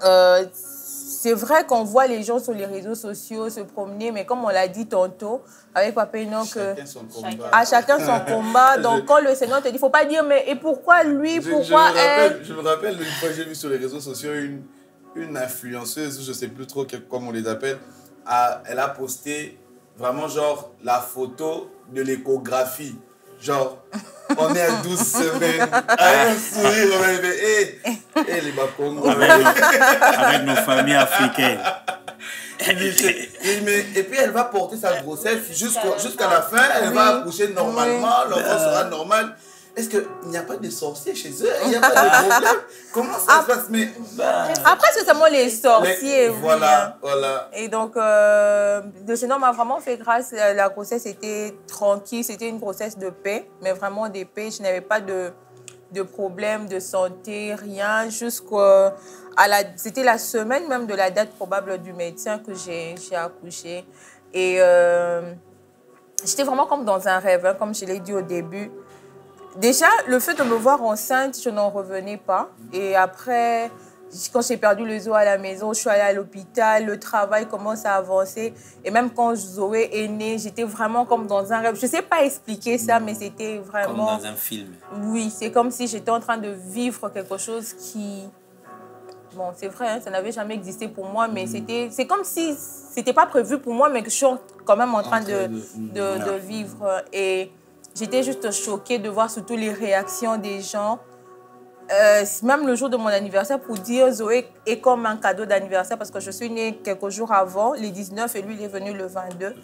C'est vrai qu'on voit les gens sur les réseaux sociaux se promener, mais comme on l'a dit tantôt, avec Papa Enoch, Chacun son combat. À chacun son combat. Donc, quand le Seigneur te dit, il ne faut pas dire, mais et pourquoi lui, pourquoi elle? Je me rappelle, une fois, j'ai vu sur les réseaux sociaux une influenceuse, je ne sais plus trop comment on les appelle, elle a posté vraiment genre la photo de l'échographie. Genre, on est à 12 semaines, avec un sourire, on va dire, les Bakongo. Avec nos familles africaines. Et puis elle va porter sa grossesse jusqu'à la fin, elle va accoucher normalement, l'enfant sera normal. Est-ce qu'il n'y a pas de sorciers chez eux? Il n'y a pas de problème? Comment ça se passe? Mais, après, c'est seulement les sorciers. Voilà, voilà. Et donc, le Seigneur m'a vraiment fait grâce. La grossesse était tranquille, c'était une grossesse de paix, mais vraiment de paix. Je n'avais pas de problème de santé, rien. C'était la semaine même de la date probable du médecin que j'ai accouché. Et j'étais vraiment comme dans un rêve, hein, comme je l'ai dit au début. Déjà, le fait de me voir enceinte, je n'en revenais pas. Et après, quand j'ai perdu le Zoé à la maison, je suis allée à l'hôpital, le travail commence à avancer. Et même quand Zoé est née, j'étais vraiment comme dans un rêve. Je ne sais pas expliquer ça, mais c'était vraiment... Comme dans un film. Oui, c'est comme si j'étais en train de vivre quelque chose qui... Bon, c'est vrai, hein, ça n'avait jamais existé pour moi, mais c'est comme si c'était pas prévu pour moi, mais que je suis quand même en train de vivre. Et j'étais juste choquée de voir surtout les réactions des gens. Même le jour de mon anniversaire, pour dire Zoé est comme un cadeau d'anniversaire, parce que je suis née quelques jours avant, le 19, et lui, il est venu le 22.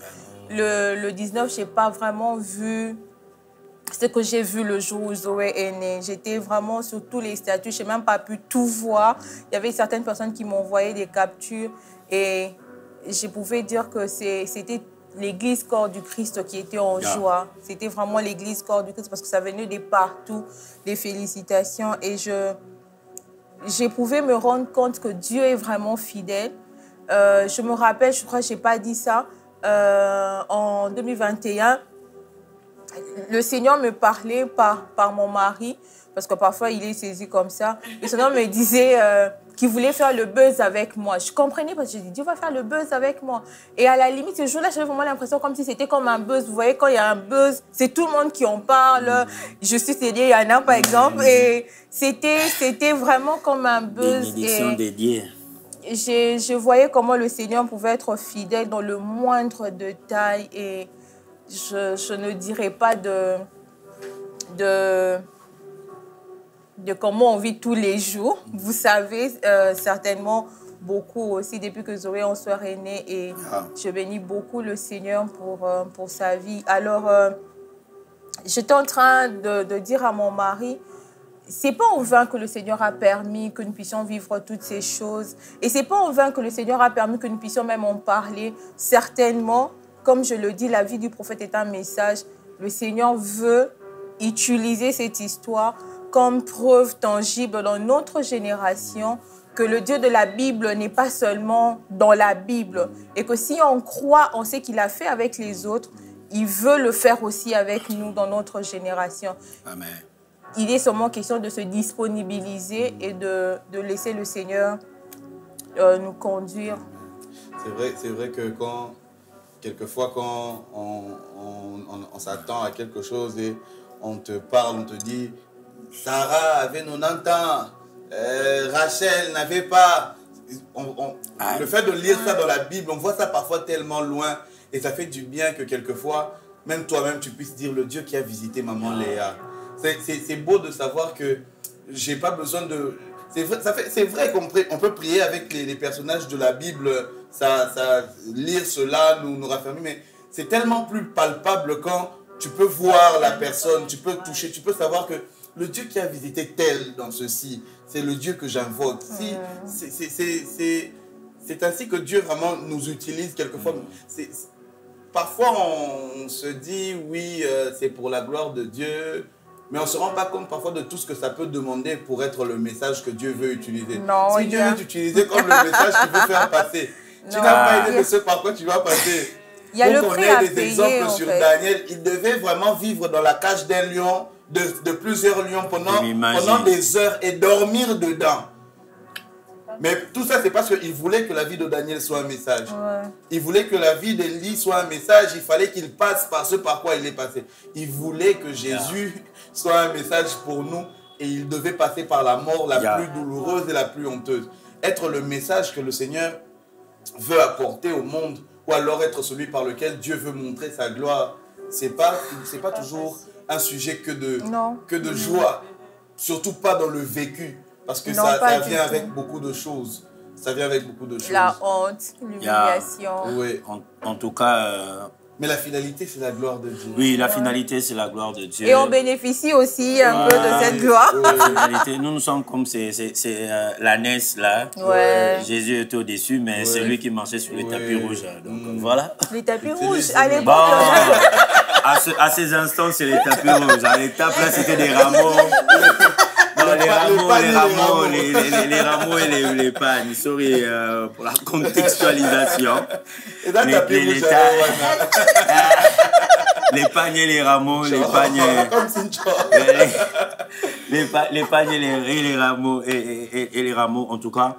Le 19, je n'ai pas vraiment vu ce que j'ai vu le jour où Zoé est née. J'étais vraiment sur tous les statuts, je n'ai même pas pu tout voir. Il y avait certaines personnes qui m'ont envoyé des captures, et je pouvais dire que c'était l'église corps du Christ qui était en joie. C'était vraiment l'église corps du Christ parce que ça venait de partout, des félicitations. Et j'ai pu me rendre compte que Dieu est vraiment fidèle. Je me rappelle, je crois que je n'ai pas dit ça, en 2021, le Seigneur me parlait par mon mari, parce que parfois il est saisi comme ça. Le Seigneur me disait qu'il voulait faire le buzz avec moi. Je comprenais parce que je dis, Dieu va faire le buzz avec moi. Et à la limite, ce jour-là, j'avais vraiment l'impression comme si c'était comme un buzz. Vous voyez, quand il y a un buzz, c'est tout le monde qui en parle. Je suis dédiée à Yana, par exemple. Et c'était vraiment comme un buzz. Bénédiction dédiée. Je voyais comment le Seigneur pouvait être fidèle dans le moindre détail. Et je ne dirais pas de comment on vit tous les jours. Vous savez certainement beaucoup aussi depuis que Zoé en soeur est née, et je bénis beaucoup le Seigneur pour sa vie. Alors, j'étais en train de dire à mon mari, c'est pas en vain que le Seigneur a permis que nous puissions vivre toutes ces choses, et c'est pas en vain que le Seigneur a permis que nous puissions même en parler. Certainement, comme je le dis, la vie du prophète est un message. Le Seigneur veut utiliser cette histoire comme preuve tangible dans notre génération que le Dieu de la Bible n'est pas seulement dans la Bible, et que si on croit en ce qu'il a fait avec les autres, il veut le faire aussi avec nous dans notre génération. Amen. Il est seulement question de se disponibiliser et de laisser le Seigneur nous conduire. C'est vrai que quelquefois quand on s'attend à quelque chose et on te parle, on te dit Sarah avait 90 ans, Rachel n'avait pas. Le fait de lire ça dans la Bible, on voit ça parfois tellement loin, et ça fait du bien que quelquefois, même toi-même, tu puisses dire le Dieu qui a visité maman Léa. C'est beau de savoir que j'ai pas besoin de... C'est vrai qu'on peut prier avec les personnages de la Bible, lire cela, nous raffermir, mais c'est tellement plus palpable quand tu peux voir la personne, tu peux toucher, tu peux savoir que le Dieu qui a visité tel dans ceci, c'est le Dieu que j'invoque. C'est ainsi que Dieu vraiment nous utilise quelquefois. Parfois, on se dit, oui, c'est pour la gloire de Dieu. Mais on ne se rend pas compte parfois de tout ce que ça peut demander pour être le message que Dieu veut utiliser. Non, si Dieu veut t'utiliser comme le message qu'il veut faire passer, tu n'as pas idée de ce par quoi tu vas passer. Il y a le prix à des payer, exemples sur Daniel, il devait vraiment vivre dans la cage d'un lion, de plusieurs lions pendant des heures et dormir dedans. Mais tout ça, c'est parce qu'il voulait que la vie de Daniel soit un message. Ouais. Il voulait que la vie d'Élie soit un message. Il fallait qu'il passe par ce par quoi il est passé. Il voulait que Jésus soit un message pour nous et il devait passer par la mort la plus douloureuse et la plus honteuse. Être le message que le Seigneur veut apporter au monde ou alors être celui par lequel Dieu veut montrer sa gloire. C'est pas toujours un sujet que de joie. Surtout pas dans le vécu. Parce que ça vient avec beaucoup de choses. Ça vient avec beaucoup de choses. La honte, l'humiliation. Oui. En tout cas... mais la finalité, c'est la gloire de Dieu. Oui, la finalité, c'est la gloire de Dieu. Et on bénéficie aussi un peu de cette gloire. La finalité, nous sommes comme l'ânesse là. Ouais. Jésus était au-dessus, mais c'est lui qui marchait sur les tapis rouges. Donc voilà. Les tapis rouges, à l'époque. Bon, à ces instants, c'est les tapis rouges. À l'étape, là, c'était des rameaux. Non, les rameaux et les pagnes. Sorry pour la contextualisation. Et dans le tapis rouge, les pagnes et les rameaux, les pagnes... les pagnes et les rameaux, et les rameaux, en tout cas,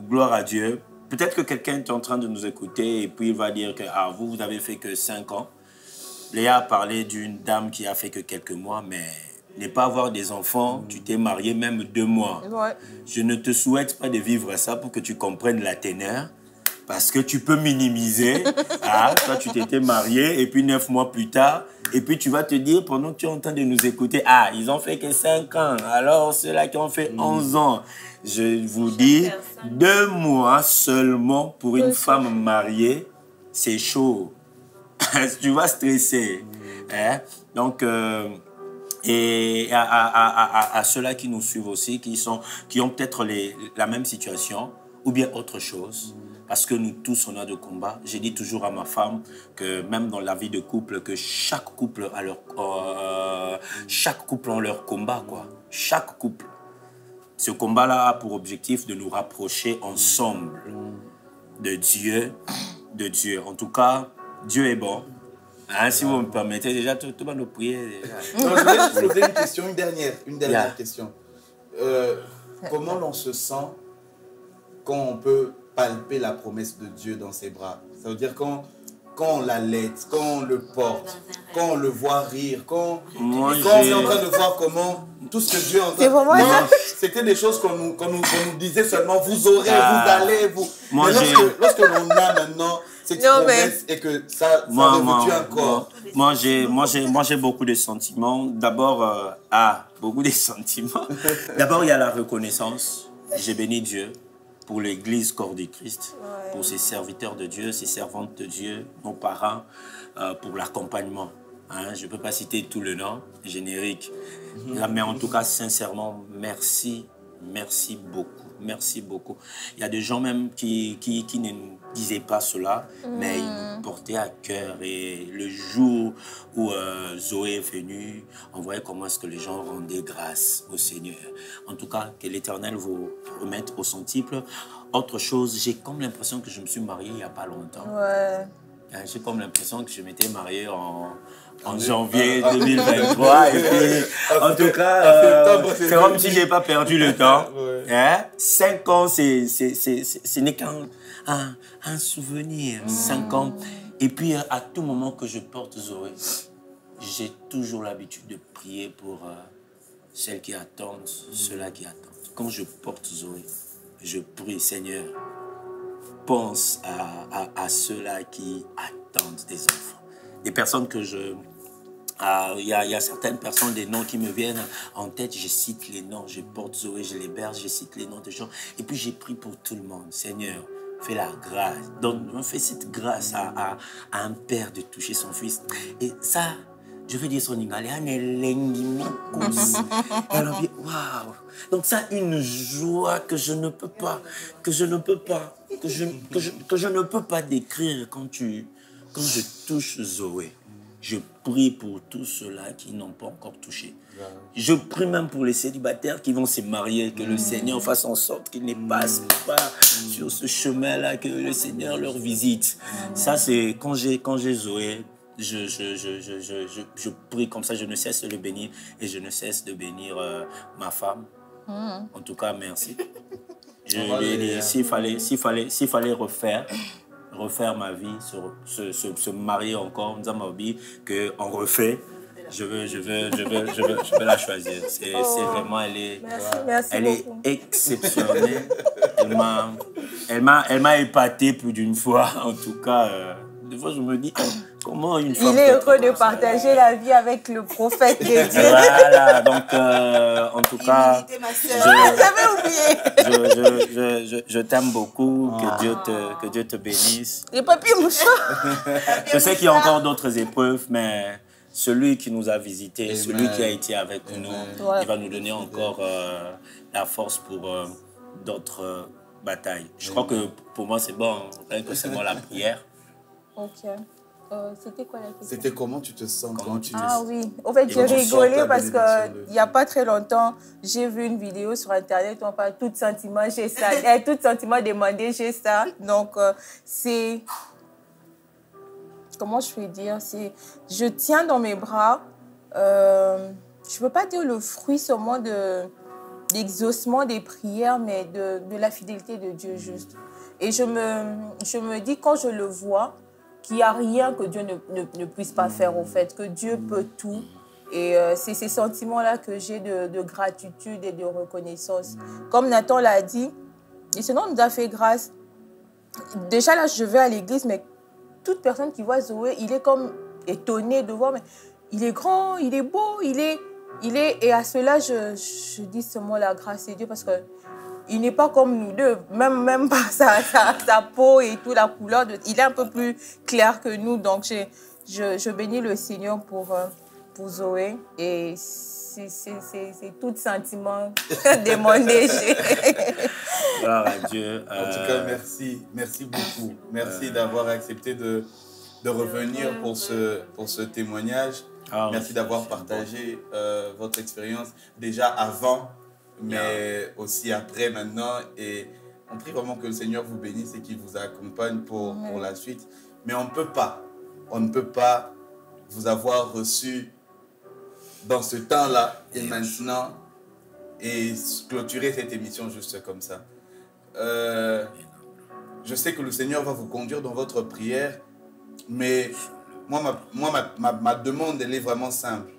gloire à Dieu. Peut-être que quelqu'un est en train de nous écouter et puis il va dire que vous n'avez fait que 5 ans. Léa a parlé d'une dame qui a fait que quelques mois, mais ne pas avoir des enfants, tu t'es marié même 2 mois. Ouais. Je ne te souhaite pas de vivre ça pour que tu comprennes la teneur. Parce que tu peux minimiser. Toi, tu t'étais marié et puis 9 mois plus tard, et puis tu vas te dire, pendant que tu es en train de nous écouter, ils ont fait que 5 ans. Alors, ceux-là qui ont fait 11 ans, je vous dis, 2 mois seulement pour une femme mariée, c'est chaud. Tu vas stresser. Donc, et à ceux-là qui nous suivent aussi, qui ont peut-être la même situation ou bien autre chose. Parce que nous tous, on a de combats. J'ai dit toujours à ma femme que même dans la vie de couple, que chaque couple a leur combat, quoi. Chaque couple. Ce combat-là a pour objectif de nous rapprocher ensemble de Dieu. En tout cas, Dieu est bon. Si vous me permettez, déjà, tout le monde nous prier. Non, je voulais juste poser une question, une dernière question. Comment l'on se sent quand on peut palper la promesse de Dieu dans ses bras? Ça veut dire quand on l'allaite, quand on le porte, quand on le voit rire, quand on est en train de voir comment tout ce que Dieu est en train de faire. C'était des choses qu'on nous disait seulement, vous aurez, vous allez, vous. Mais lorsque l'on a maintenant cette promesse et que ça revêtu un corps. Moi, j'ai beaucoup de sentiments. D'abord, beaucoup de sentiments. D'abord, il y a la reconnaissance. J'ai béni Dieu pour l'Église Corps du Christ, pour ses serviteurs de Dieu, ses servantes de Dieu, nos parents, pour l'accompagnement. Je ne peux pas citer tout le nom générique. Mais en tout cas, sincèrement, merci. Merci beaucoup. Merci beaucoup. Il y a des gens même qui ne nous disaient pas cela, mais ils nous portaient à cœur. Et le jour où Zoé est venue, on voyait comment est-ce que les gens rendaient grâce au Seigneur. En tout cas, que l'Éternel vous remette au centuple. Autre chose, j'ai comme l'impression que je me suis marié il n'y a pas longtemps. Ouais. J'ai comme l'impression que je m'étais marié en janvier 2023. Et puis, en tout cas, c'est comme si je n'ai pas perdu le temps. 5 ans, ce n'est qu'un souvenir. 5 ans. Et puis, à tout moment que je porte Zoé, j'ai toujours l'habitude de prier pour celles qui attendent, ceux-là qui attendent. Quand je porte Zoé, je prie, Seigneur, pense à ceux-là qui attendent des enfants. Des personnes que je... Il y a certaines personnes, des noms qui me viennent en tête, je cite les noms, je porte Zoé, je l'héberge, je cite les noms de gens. Et puis j'ai prié pour tout le monde. Seigneur, fais la grâce, fais cette grâce à un père de toucher son fils. Et ça, je vais dire son ingale, waouh! Donc ça, une joie que je ne peux pas, que je ne peux pas décrire quand je touche Zoé. Je prie pour tous ceux-là qui n'ont pas encore touché. Je prie même pour les célibataires qui vont se marier, que le Seigneur fasse en sorte qu'ils ne passent pas sur ce chemin-là, que le Seigneur leur visite. Ça, c'est quand j'ai Zoé, je prie comme ça, je ne cesse de le bénir et je ne cesse de bénir ma femme. En tout cas, merci. Je lui ai dit, s'il fallait refaire ma vie, se marier encore, qu'on refait, je veux la choisir. C'est vraiment, elle est exceptionnelle. Elle m'a épaté plus d'une fois, en tout cas. Des fois, je me dis, comment une femme... Il est heureux de partager la vie avec le prophète de Dieu. Voilà, donc, en tout cas... J'avais oublié. Je t'aime beaucoup, que Dieu te bénisse. Les papiers mouchoirs. Je sais qu'il y a encore d'autres épreuves, mais celui qui nous a visités, celui qui a été avec nous, il va nous donner encore la force pour d'autres batailles. Je crois que pour moi, c'est bon, que c'est bon la prière. Ok. C'était quoi la question? C'était comment tu te sens quand tu... Ah oui. En fait, j'ai rigolé parce qu'il n'y a pas très longtemps, j'ai vu une vidéo sur Internet où on parle tout sentiment, j'ai ça. Tout sentiment demandé, j'ai ça. Donc, c'est... Comment je vais dire? Je tiens dans mes bras, je ne veux pas dire le fruit seulement de l'exaucement des prières, mais de la fidélité de Dieu juste. Et je me dis, quand je le vois, qu'il n'y a rien que Dieu ne puisse pas faire, au fait, que Dieu peut tout. Et c'est ces sentiments-là que j'ai de gratitude et de reconnaissance. Comme Nathan l'a dit, le Seigneur nous a fait grâce. Déjà là, je vais à l'église, mais toute personne qui voit Zoé, il est comme étonné de voir, mais il est grand, il est beau, il est... Et à cela, je dis seulement la grâce de Dieu parce que il n'est pas comme nous deux, même par sa peau et tout, la couleur. Il est un peu plus clair que nous. Donc, je bénis le Seigneur pour Zoé. Et c'est tout sentiment demandé. Gloire à Dieu. En tout cas, merci. Merci beaucoup. Merci d'avoir accepté de revenir pour ce témoignage. Merci d'avoir partagé votre expérience déjà avant, mais aussi après, maintenant. Et on prie vraiment que le Seigneur vous bénisse et qu'il vous accompagne pour la suite. Mais on ne peut pas vous avoir reçu dans ce temps-là et maintenant et clôturer cette émission juste comme ça. Je sais que le Seigneur va vous conduire dans votre prière, mais ma demande, elle est vraiment simple.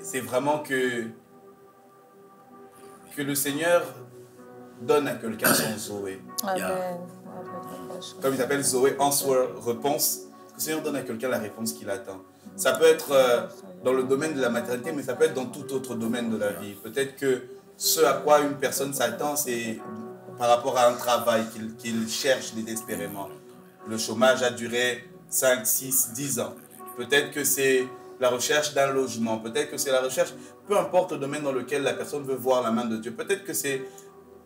C'est vraiment que le Seigneur donne à quelqu'un son Zoé. Amen. Comme il s'appelle Zoé, answer, réponse. Que le Seigneur donne à quelqu'un la réponse qu'il attend. Ça peut être dans le domaine de la maternité, mais ça peut être dans tout autre domaine de la vie. Peut-être que ce à quoi une personne s'attend, c'est par rapport à un travail qu'il cherche désespérément. Le chômage a duré 5, 6, 10 ans. Peut-être que c'est la recherche d'un logement. Peut-être que c'est la recherche, peu importe le domaine dans lequel la personne veut voir la main de Dieu. Peut-être que c'est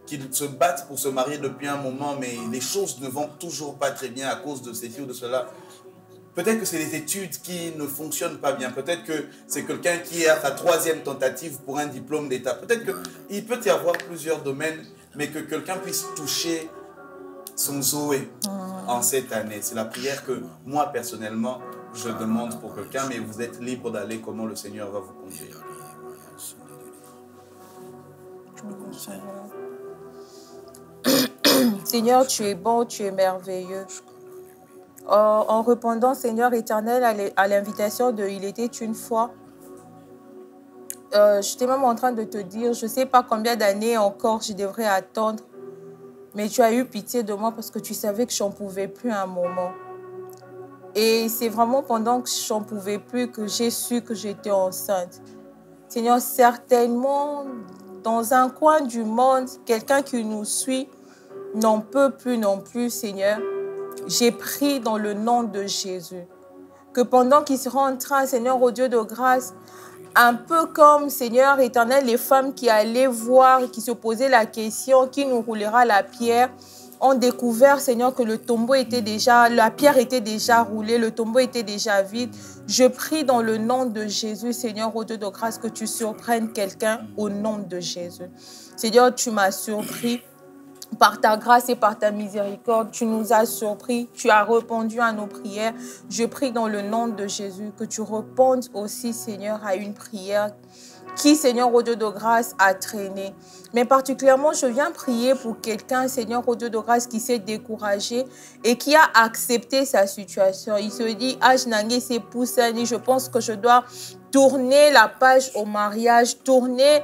qu'ils se battent pour se marier depuis un moment, mais les choses ne vont toujours pas très bien à cause de ceci ou de cela. Peut-être que c'est les études qui ne fonctionnent pas bien. Peut-être que c'est quelqu'un qui est à sa 3e tentative pour un diplôme d'État. Peut-être qu'il peut y avoir plusieurs domaines, mais que quelqu'un puisse toucher son Zoé en cette année. C'est la prière que moi, personnellement, je demande pour quelqu'un, mais vous êtes libre d'aller comment le Seigneur va vous conduire. Seigneur, tu es bon, tu es merveilleux. En répondant, Seigneur éternel, à l'invitation de « Il était une fois », j'étais même en train de te dire, je ne sais pas combien d'années encore je devrais attendre, mais tu as eu pitié de moi parce que tu savais que je n'en pouvais plus à un moment. Et c'est vraiment pendant que je n'en pouvais plus que j'ai su que j'étais enceinte. Seigneur, certainement, dans un coin du monde, quelqu'un qui nous suit n'en peut plus non plus, Seigneur. J'ai prié dans le nom de Jésus que pendant qu'il sera en train, Seigneur, au Dieu de grâce, un peu comme, Seigneur éternel, les femmes qui allaient voir, qui se posaient la question, qui nous roulera la pierre, ont découvert, Seigneur, que le tombeau était déjà, la pierre était déjà roulée, le tombeau était déjà vide. Je prie dans le nom de Jésus, Seigneur, au Dieu de grâce, que tu surprennes quelqu'un au nom de Jésus. Seigneur, tu m'as surpris. Par ta grâce et par ta miséricorde, tu nous as surpris, tu as répondu à nos prières. Je prie dans le nom de Jésus que tu répondes aussi, Seigneur, à une prière qui, Seigneur, au Dieu de grâce, a traîné. Mais particulièrement, je viens prier pour quelqu'un, Seigneur, au Dieu de grâce, qui s'est découragé et qui a accepté sa situation. Il se dit, ah, je pense que je dois tourner la page au mariage, tourner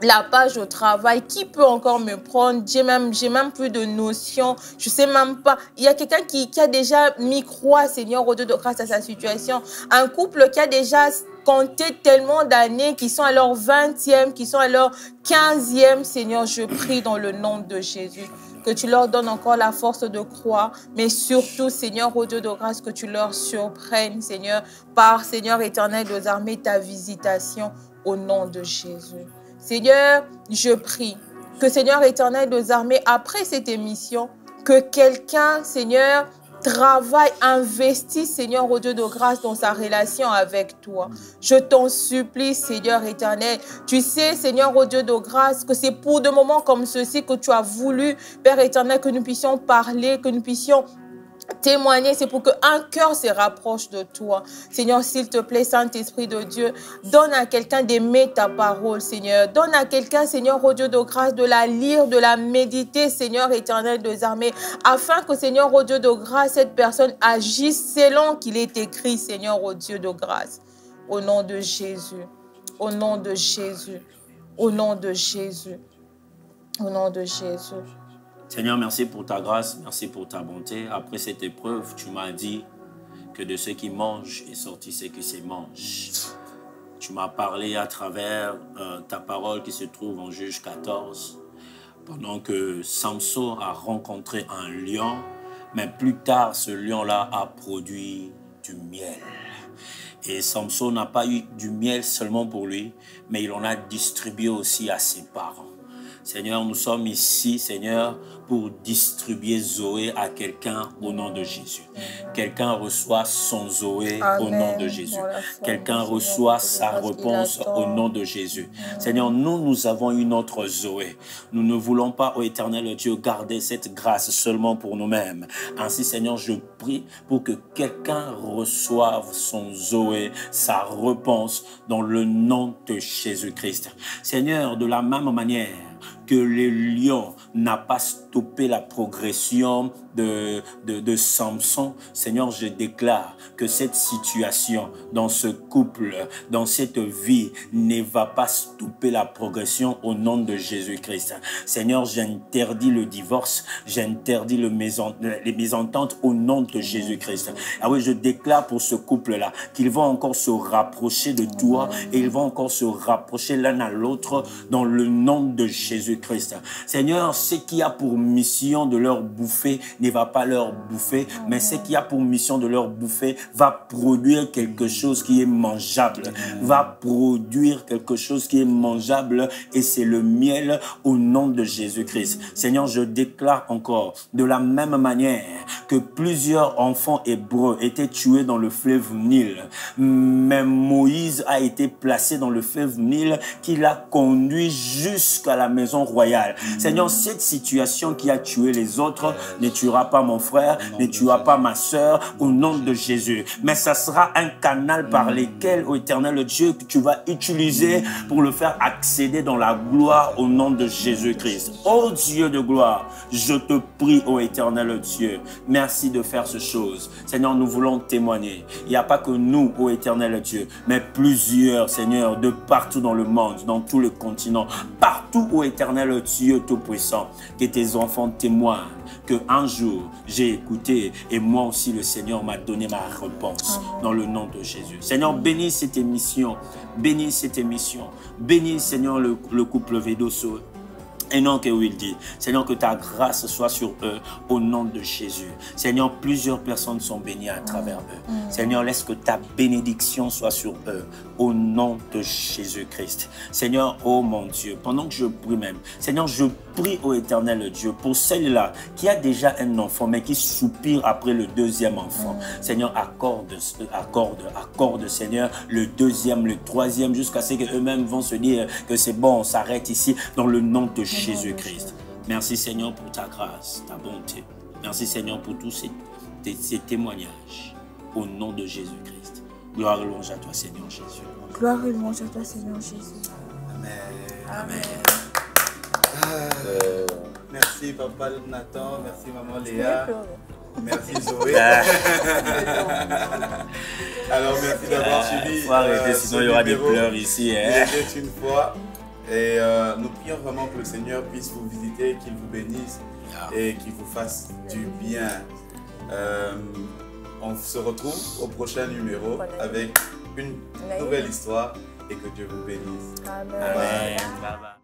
la page au travail. Qui peut encore me prendre? J'ai même plus de notion. Je sais même pas. Il y a quelqu'un qui a déjà mis croix, Seigneur, au Dieu de grâce, à sa situation. Un couple qui a déjà compté tellement d'années, qui sont à leur 20e, qui sont à leur 15e. Seigneur, je prie dans le nom de Jésus que tu leur donnes encore la force de croire, mais surtout, Seigneur, au Dieu de grâce, que tu leur surprennes, Seigneur, par, Seigneur éternel des armées, ta visitation au nom de Jésus. Seigneur, je prie que, Seigneur éternel des armées, après cette émission, que quelqu'un, Seigneur, travaille, investisse, Seigneur, au Dieu de grâce, dans sa relation avec toi. Je t'en supplie, Seigneur éternel. Tu sais, Seigneur, au Dieu de grâce, que c'est pour des moments comme ceci que tu as voulu, Père éternel, que nous puissions parler, que nous puissions témoigner. C'est pour qu'un cœur se rapproche de toi. Seigneur, s'il te plaît, Saint-Esprit de Dieu, donne à quelqu'un d'aimer ta parole, Seigneur. Donne à quelqu'un, Seigneur, au Dieu de grâce, de la lire, de la méditer, Seigneur éternel des armées, afin que, Seigneur, au Dieu de grâce, cette personne agisse selon qu'il est écrit, Seigneur, au Dieu de grâce. Au nom de Jésus, au nom de Jésus, au nom de Jésus, au nom de Jésus. Seigneur, merci pour ta grâce, merci pour ta bonté. Après cette épreuve, tu m'as dit que de ceux qui mangent est sorti ce qui se mange. Tu m'as parlé à travers ta parole qui se trouve en Juge 14, pendant que Samson a rencontré un lion, mais plus tard, ce lion-là a produit du miel. Et Samson n'a pas eu du miel seulement pour lui, mais il en a distribué aussi à ses parents. Seigneur, nous sommes ici, Seigneur, pour distribuer Zoé à quelqu'un au nom de Jésus. Quelqu'un reçoit son Zoé au nom de Jésus. Quelqu'un reçoit sa réponse au nom de Jésus. Seigneur, nous avons une autre Zoé. Nous ne voulons pas, ô éternel Dieu, garder cette grâce seulement pour nous-mêmes. Ainsi, Seigneur, je prie pour que quelqu'un reçoive son Zoé, sa réponse dans le nom de Jésus-Christ. Seigneur, de la même manière que le lion n'a pas stoppé la progression de Samson, Seigneur, je déclare que cette situation dans ce couple, dans cette vie, ne va pas stopper la progression au nom de Jésus-Christ. Seigneur, j'interdis le divorce, j'interdis les mésententes au nom de Jésus-Christ. Ah oui, je déclare pour ce couple-là qu'ils vont encore se rapprocher de toi et ils vont encore se rapprocher l'un à l'autre dans le nom de Jésus-Christ. Seigneur, ce qui a pour mission de leur bouffer ne va pas leur bouffer, mais ce qui a pour mission de leur bouffer va produire quelque chose qui est mangeable, va produire quelque chose qui est mangeable, et c'est le miel au nom de Jésus-Christ. Seigneur, je déclare encore, de la même manière que plusieurs enfants hébreux étaient tués dans le fleuve Nil, mais Moïse a été placé dans le fleuve Nil qui l'a conduit jusqu'à la maison royale. Seigneur, cette situation qui a tué les autres ne tuera pas mon frère, ne tuera pas ma soeur au nom de Jésus. Mais ça sera un canal par lequel, ô éternel Dieu, que tu vas utiliser pour le faire accéder dans la gloire au nom de Jésus-Christ. Ô Dieu de gloire, je te prie, ô éternel Dieu, merci de faire ces choses. Seigneur, nous voulons témoigner. Il n'y a pas que nous, ô éternel Dieu, mais plusieurs, Seigneur, de partout dans le monde, dans tous les continents, partout, ô éternel Dieu Tout-Puissant, que tes enfants témoignent que un jour j'ai écouté et moi aussi le Seigneur m'a donné ma réponse. Amen. Dans le nom de Jésus. Seigneur, bénis cette émission, bénis cette émission, bénis Seigneur le couple Vedoso. Enoch et Wildy. Seigneur, que ta grâce soit sur eux au nom de Jésus. Seigneur, plusieurs personnes sont bénies à travers eux. Seigneur, laisse que ta bénédiction soit sur eux au nom de Jésus-Christ. Seigneur, oh mon Dieu, pendant que je prie même, Seigneur, je prie au éternel Dieu pour celle-là qui a déjà un enfant mais qui soupire après le deuxième enfant. Seigneur, accorde, Seigneur, le deuxième, le troisième, jusqu'à ce qu'eux-mêmes vont se dire que c'est bon, on s'arrête ici dans le nom de Jésus-Christ. Merci Seigneur pour ta grâce, ta bonté. Merci Seigneur pour tous ces témoignages au nom de Jésus-Christ. Gloire et louange à toi Seigneur Jésus. Gloire et louange à toi Seigneur Jésus. Amen. Merci Papa Nathan, merci Maman Léa, merci Zoé. Alors merci d'avoir suivi. Faut arrêter, sinon il y aura des pleurs ici. Hein. Il était une fois. Et nous prions vraiment que le Seigneur puisse vous visiter, qu'il vous bénisse et qu'il vous fasse du bien. On se retrouve au prochain numéro avec une nouvelle histoire et que Dieu vous bénisse. Amen. Amen. Bye bye.